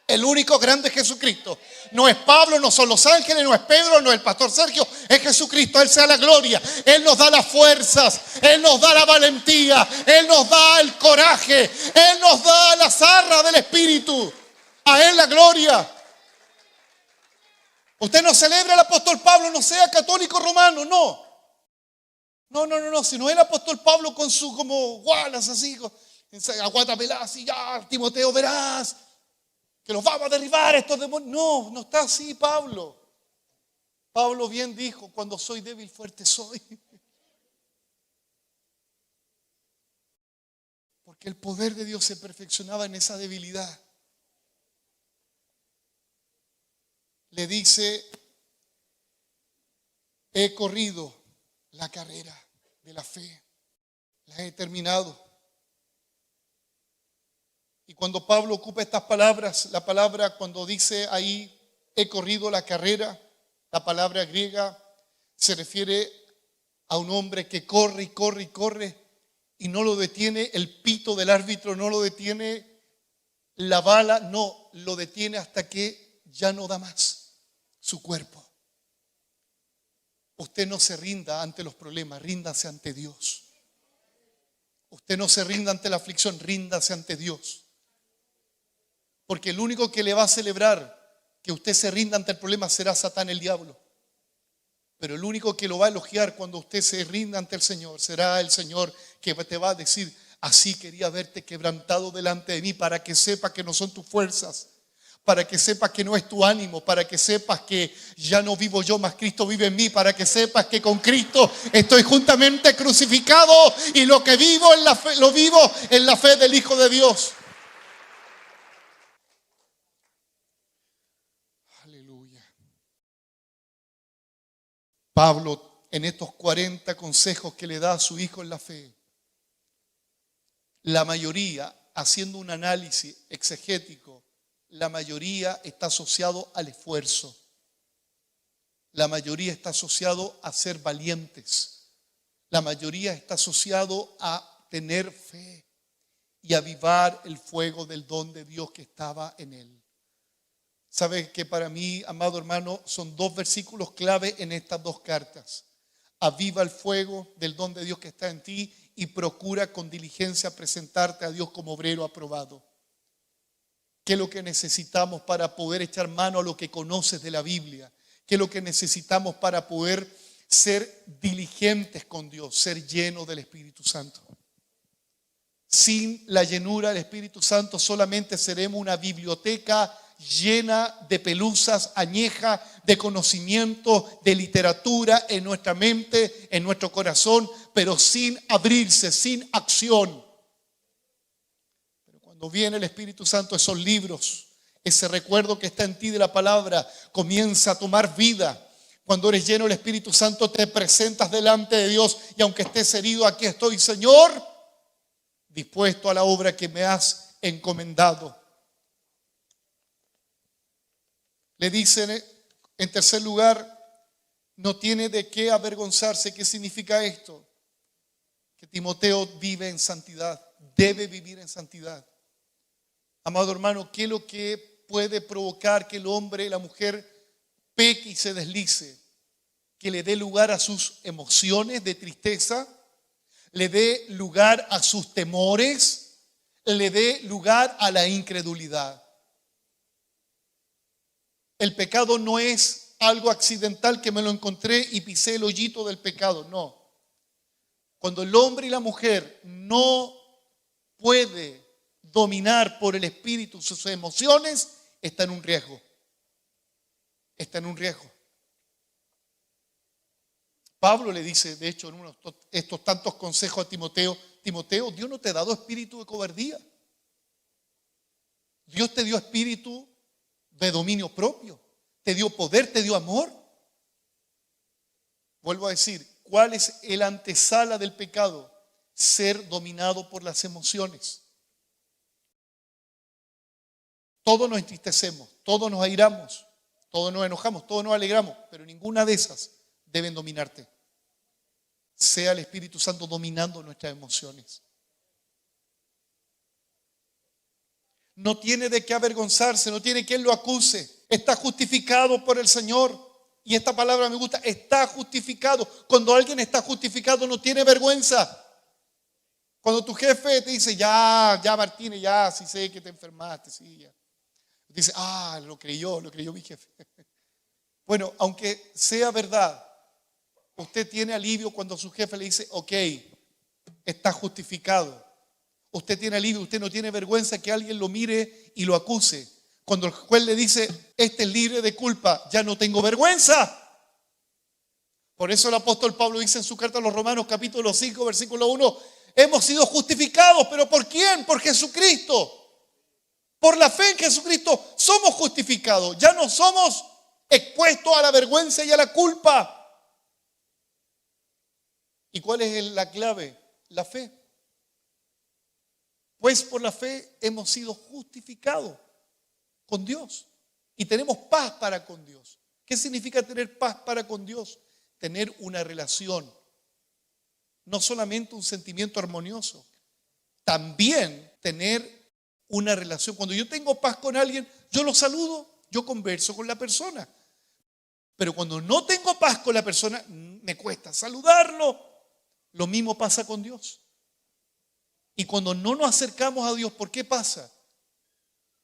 S1: El único grande es Jesucristo. No es Pablo, no son los ángeles, no es Pedro, no es el pastor Sergio, es Jesucristo. Él sea la gloria. Él nos da las fuerzas, Él nos da la valentía, Él nos da el coraje, Él nos da la zarra del Espíritu. A Él la gloria. Usted no celebra al apóstol Pablo, no sea católico romano, no. No, sino el apóstol Pablo con su como Wallace así, aguanta pelada así, ya, Timoteo, verás que los vamos a derribar estos demonios. No está así Pablo. Pablo bien dijo, cuando soy débil, fuerte soy. Porque el poder de Dios se perfeccionaba en esa debilidad. Le dice, he corrido la carrera de la fe, la he terminado. Y cuando Pablo ocupa estas palabras, la palabra cuando dice ahí, he corrido la carrera, la palabra griega se refiere a un hombre que corre y corre y corre y no lo detiene el pito del árbitro, no lo detiene la bala, no, lo detiene hasta que ya no da más su cuerpo. Usted no se rinda ante los problemas, ríndase ante Dios. Usted no se rinda ante la aflicción, ríndase ante Dios. Porque el único que le va a celebrar que usted se rinda ante el problema será Satán, el diablo. Pero el único que lo va a elogiar cuando usted se rinda ante el Señor será el Señor, que te va a decir, así quería verte quebrantado delante de mí, para que sepa que no son tus fuerzas, para que sepas que no es tu ánimo, para que sepas que ya no vivo yo, mas Cristo vive en mí, para que sepas que con Cristo estoy juntamente crucificado y lo que vivo en la fe, lo vivo en la fe del Hijo de Dios. Aleluya. Pablo, en estos 40 consejos que le da a su hijo en la fe, la mayoría, haciendo un análisis exegético, la mayoría está asociado al esfuerzo. La mayoría está asociado a ser valientes. La mayoría está asociado a tener fe y avivar el fuego del don de Dios que estaba en él. ¿Sabe que para mí, amado hermano, son dos versículos clave en estas dos cartas? Aviva el fuego del don de Dios que está en ti y procura con diligencia presentarte a Dios como obrero aprobado. ¿Qué es lo que necesitamos para poder echar mano a lo que conoces de la Biblia? ¿Qué es lo que necesitamos para poder ser diligentes con Dios? Ser llenos del Espíritu Santo. Sin la llenura del Espíritu Santo solamente seremos una biblioteca llena de pelusas, añeja, de conocimiento, de literatura en nuestra mente, en nuestro corazón, pero sin abrirse, sin acción. Pero cuando viene el Espíritu Santo, esos libros, ese recuerdo que está en ti de la palabra, comienza a tomar vida. Cuando eres lleno del Espíritu Santo, te presentas delante de Dios y aunque estés herido, aquí estoy, Señor, dispuesto a la obra que me has encomendado. Le dicen, en tercer lugar, no tiene de qué avergonzarse. ¿Qué significa esto? Que Timoteo vive en santidad, debe vivir en santidad. Amado hermano, ¿qué es lo que puede provocar que el hombre y la mujer peque y se deslice? Que le dé lugar a sus emociones de tristeza, le dé lugar a sus temores, le dé lugar a la incredulidad. El pecado no es algo accidental que me lo encontré y pisé el hoyito del pecado, no. Cuando el hombre y la mujer no puede dominar por el espíritu sus emociones, está en un riesgo. Está en un riesgo. Pablo le dice, de hecho, en uno de estos tantos consejos a Timoteo, Timoteo, Dios no te ha dado espíritu de cobardía. Dios te dio espíritu de dominio propio. Te dio poder, te dio amor. Vuelvo a decir, ¿cuál es el antesala del pecado? Ser dominado por las emociones. Todos nos entristecemos, todos nos airamos, todos nos enojamos, todos nos alegramos, pero ninguna de esas deben dominarte. Sea el Espíritu Santo dominando nuestras emociones. No tiene de qué avergonzarse, no tiene quien lo acuse. Está justificado por el Señor. Y esta palabra me gusta, está justificado. Cuando alguien está justificado no tiene vergüenza. Cuando tu jefe te dice, ya Martínez, ya, sí sé que te enfermaste, sí, ya. Dice, lo creyó mi jefe. Bueno, aunque sea verdad, usted tiene alivio cuando su jefe le dice, ok, está justificado. Usted tiene alivio, usted no tiene vergüenza que alguien lo mire y lo acuse. Cuando el juez le dice, este es libre de culpa, ya no tengo vergüenza. Por eso el apóstol Pablo dice en su carta a los Romanos, capítulo 5, versículo 1, hemos sido justificados, ¿pero por quién? Por Jesucristo. Por la fe en Jesucristo somos justificados. Ya no somos expuestos a la vergüenza y a la culpa. ¿Y cuál es la clave? La fe. Pues por la fe hemos sido justificados con Dios y tenemos paz para con Dios. ¿Qué significa tener paz para con Dios? Tener una relación, no solamente un sentimiento armonioso, también tener una relación. Cuando yo tengo paz con alguien, yo lo saludo, yo converso con la persona. Pero cuando no tengo paz con la persona, me cuesta saludarlo. Lo mismo pasa con Dios. Y cuando no nos acercamos a Dios, ¿por qué pasa?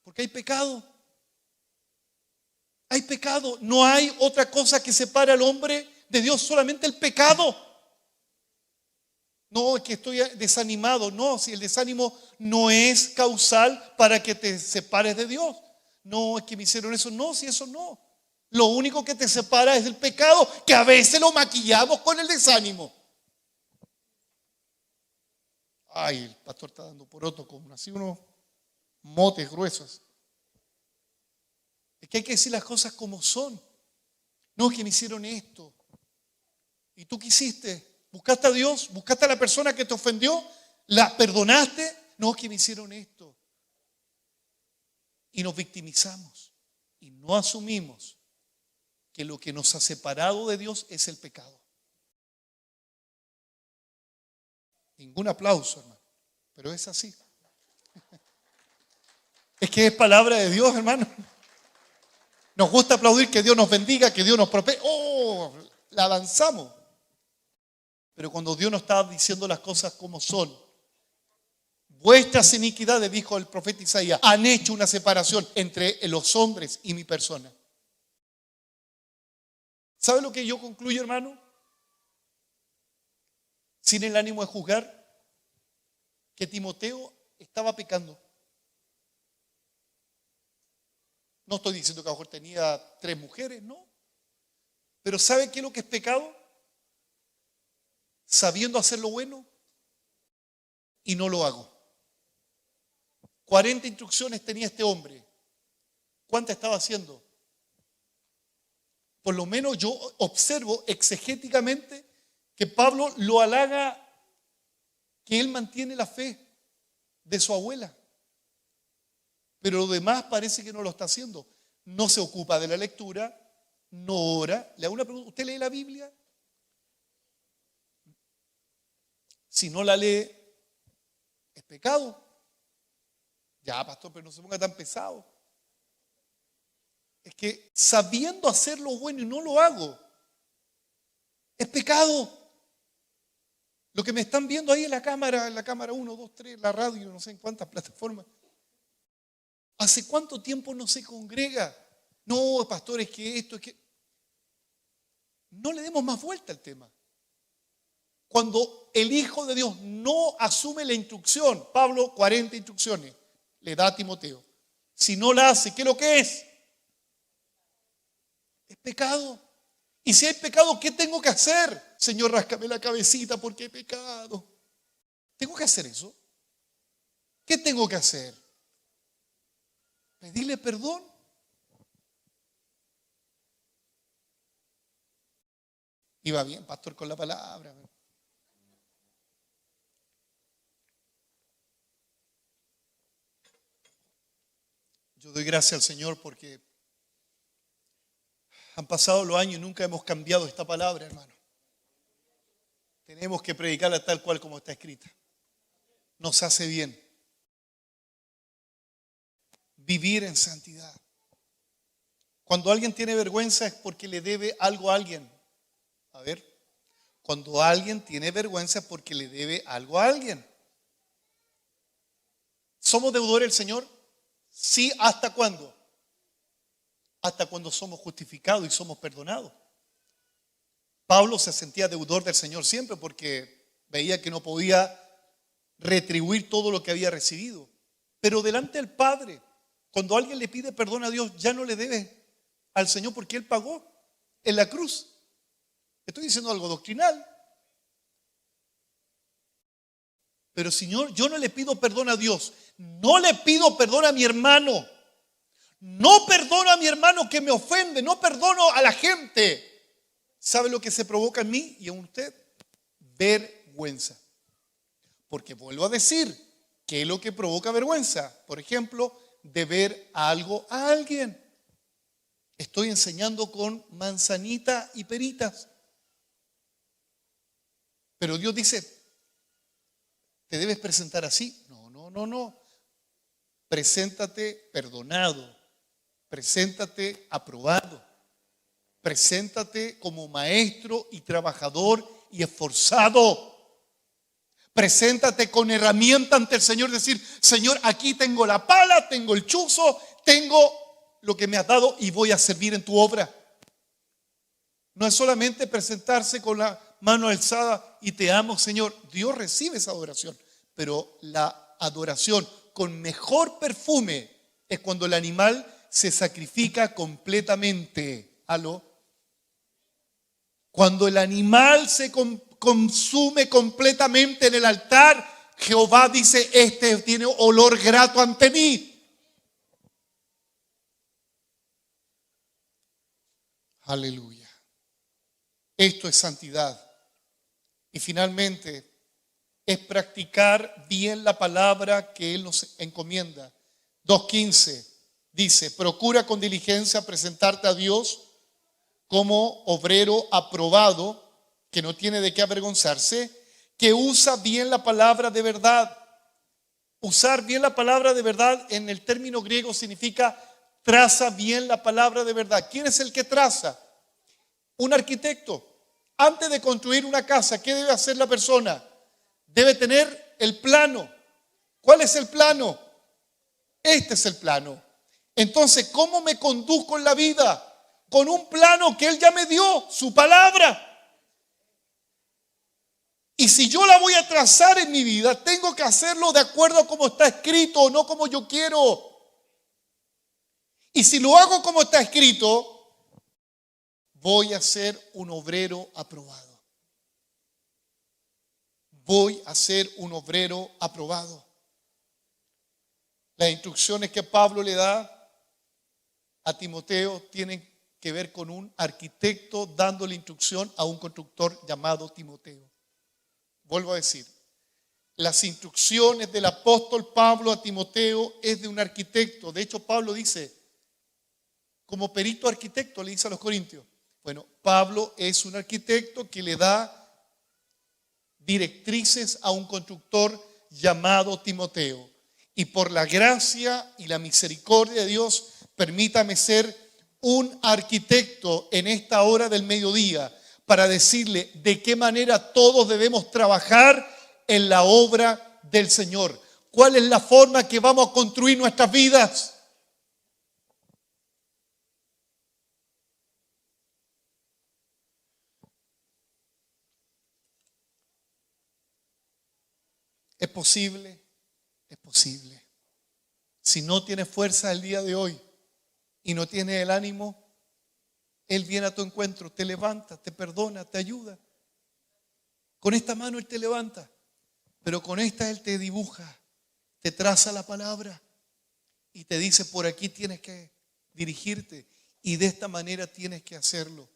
S1: Porque hay pecado. Hay pecado. No hay otra cosa que separe al hombre de Dios, solamente el pecado. No, es que estoy desanimado. No, si el desánimo no es causal para que te separes de Dios. No, es que me hicieron eso. No, si eso no. Lo único que te separa es el pecado, que a veces lo maquillamos con el desánimo. Ay, el pastor está dando poroto con así unos motes gruesos. Es que hay que decir las cosas como son. No, es que me hicieron esto. ¿Y tú qué hiciste? ¿Buscaste a Dios? ¿Buscaste a la persona que te ofendió? ¿La perdonaste? No, es que me hicieron esto. Y nos victimizamos. Y no asumimos que lo que nos ha separado de Dios es el pecado. Ningún aplauso, hermano. Pero es así. Es que es palabra de Dios, hermano. Nos gusta aplaudir que Dios nos bendiga, que Dios nos prospere. ¡Oh! La avanzamos. Pero cuando Dios nos está diciendo las cosas como son, vuestras iniquidades, dijo el profeta Isaías, han hecho una separación entre los hombres y mi persona. ¿Sabe lo que yo concluyo, hermano? Sin el ánimo de juzgar, que Timoteo estaba pecando. No estoy diciendo que a lo mejor tenía 3 mujeres, no. Pero ¿sabe qué es lo que es pecado? Sabiendo hacer lo bueno y no lo hago. 40 instrucciones tenía este hombre. ¿Cuántas estaba haciendo? Por lo menos yo observo exegéticamente que Pablo lo halaga que él mantiene la fe de su abuela. Pero lo demás parece que no lo está haciendo. No se ocupa de la lectura, no ora. Le hago una pregunta, ¿usted lee la Biblia? Si no la lee, es pecado. Ya, pastor, pero no se ponga tan pesado. Es que sabiendo hacer lo bueno y no lo hago, es pecado. Lo que me están viendo ahí en la cámara 1, 2, 3, la radio, no sé en cuántas plataformas. ¿Hace cuánto tiempo no se congrega? No, pastor, es que esto, es que... No le demos más vuelta al tema. Cuando el Hijo de Dios no asume la instrucción, Pablo, 40 instrucciones, le da a Timoteo. Si no la hace, ¿qué es lo que es? Es pecado. Y si hay pecado, ¿qué tengo que hacer? Señor, ráscame la cabecita porque he pecado. ¿Tengo que hacer eso? ¿Qué tengo que hacer? ¿Pedirle perdón? Iba bien, pastor, con la palabra. Yo doy gracias al Señor porque han pasado los años y nunca hemos cambiado esta palabra, hermano. Tenemos que predicarla tal cual como está escrita. Nos hace bien vivir en santidad. Cuando alguien tiene vergüenza es porque le debe algo a alguien. A ver, cuando alguien tiene vergüenza es porque le debe algo a alguien. ¿Somos deudores del Señor? Sí, ¿hasta cuándo? Hasta cuando somos justificados y somos perdonados. Pablo se sentía deudor del Señor siempre porque veía que no podía retribuir todo lo que había recibido. Pero delante del Padre, cuando alguien le pide perdón a Dios, ya no le debe al Señor porque Él pagó en la cruz. Estoy diciendo algo doctrinal. Pero Señor, yo no le pido perdón a Dios, no le pido perdón a mi hermano, no perdono a mi hermano que me ofende, no perdono a la gente. ¿Sabe lo que se provoca en mí y en usted? Vergüenza. Porque vuelvo a decir, ¿qué es lo que provoca vergüenza? Por ejemplo, deber algo a alguien. Estoy enseñando con manzanita y peritas. Pero Dios dice, ¿te debes presentar así? No. Preséntate perdonado. Preséntate aprobado. Preséntate como maestro y trabajador y esforzado. Preséntate con herramienta ante el Señor. Decir, Señor, aquí tengo la pala, tengo el chuzo, tengo lo que me has dado y voy a servir en tu obra. No es solamente presentarse con la mano alzada y te amo, Señor. Dios recibe esa adoración, pero la adoración con mejor perfume es cuando el animal se sacrifica completamente. ¿Aló? Cuando el animal se consume completamente en el altar, Jehová dice, este tiene olor grato ante mí. Aleluya. Esto es santidad. Y finalmente, es practicar bien la palabra que Él nos encomienda. 2:15 dice, procura con diligencia presentarte a Dios como obrero aprobado, que no tiene de qué avergonzarse, que usa bien la palabra de verdad. Usar bien la palabra de verdad en el término griego significa traza bien la palabra de verdad. ¿Quién es el que traza? Un arquitecto. Antes de construir una casa, ¿qué debe hacer la persona? Debe tener el plano. ¿Cuál es el plano? Este es el plano. Entonces, ¿cómo me conduzco en la vida? con un plano que Él ya me dio, su palabra. Y si yo la voy a trazar en mi vida, tengo que hacerlo de acuerdo a cómo está escrito, no como yo quiero. Y si lo hago como está escrito, voy a ser un obrero aprobado. Voy a ser un obrero aprobado. Las instrucciones que Pablo le da a Timoteo tienen que ver con un arquitecto dándole instrucción a un constructor llamado Timoteo. Vuelvo a decir, las instrucciones del apóstol Pablo a Timoteo es de un arquitecto. De hecho, Pablo dice, como perito arquitecto, le dice a los corintios. Bueno, Pablo es un arquitecto que le da directrices a un constructor llamado Timoteo. Y por la gracia y la misericordia de Dios, permítame ser un arquitecto en esta hora del mediodía para decirle de qué manera todos debemos trabajar en la obra del Señor. ¿Cuál es la forma que vamos a construir nuestras vidas? ¿Es posible? Es posible. Si no tienes fuerza el día de hoy y no tienes el ánimo, Él viene a tu encuentro, te levanta, te perdona, te ayuda. Con esta mano Él te levanta, pero con esta Él te dibuja, te traza la palabra y te dice, por aquí tienes que dirigirte y de esta manera tienes que hacerlo.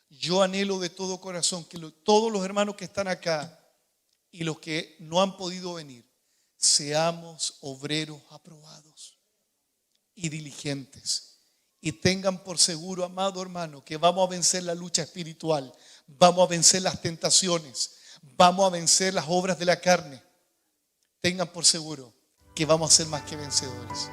S1: Yo anhelo de todo corazón que todos los hermanos que están acá y los que no han podido venir, seamos obreros aprobados y diligentes. Y tengan por seguro, amado hermano, que vamos a vencer la lucha espiritual, vamos a vencer las tentaciones, vamos a vencer las obras de la carne. Tengan por seguro que vamos a ser más que vencedores.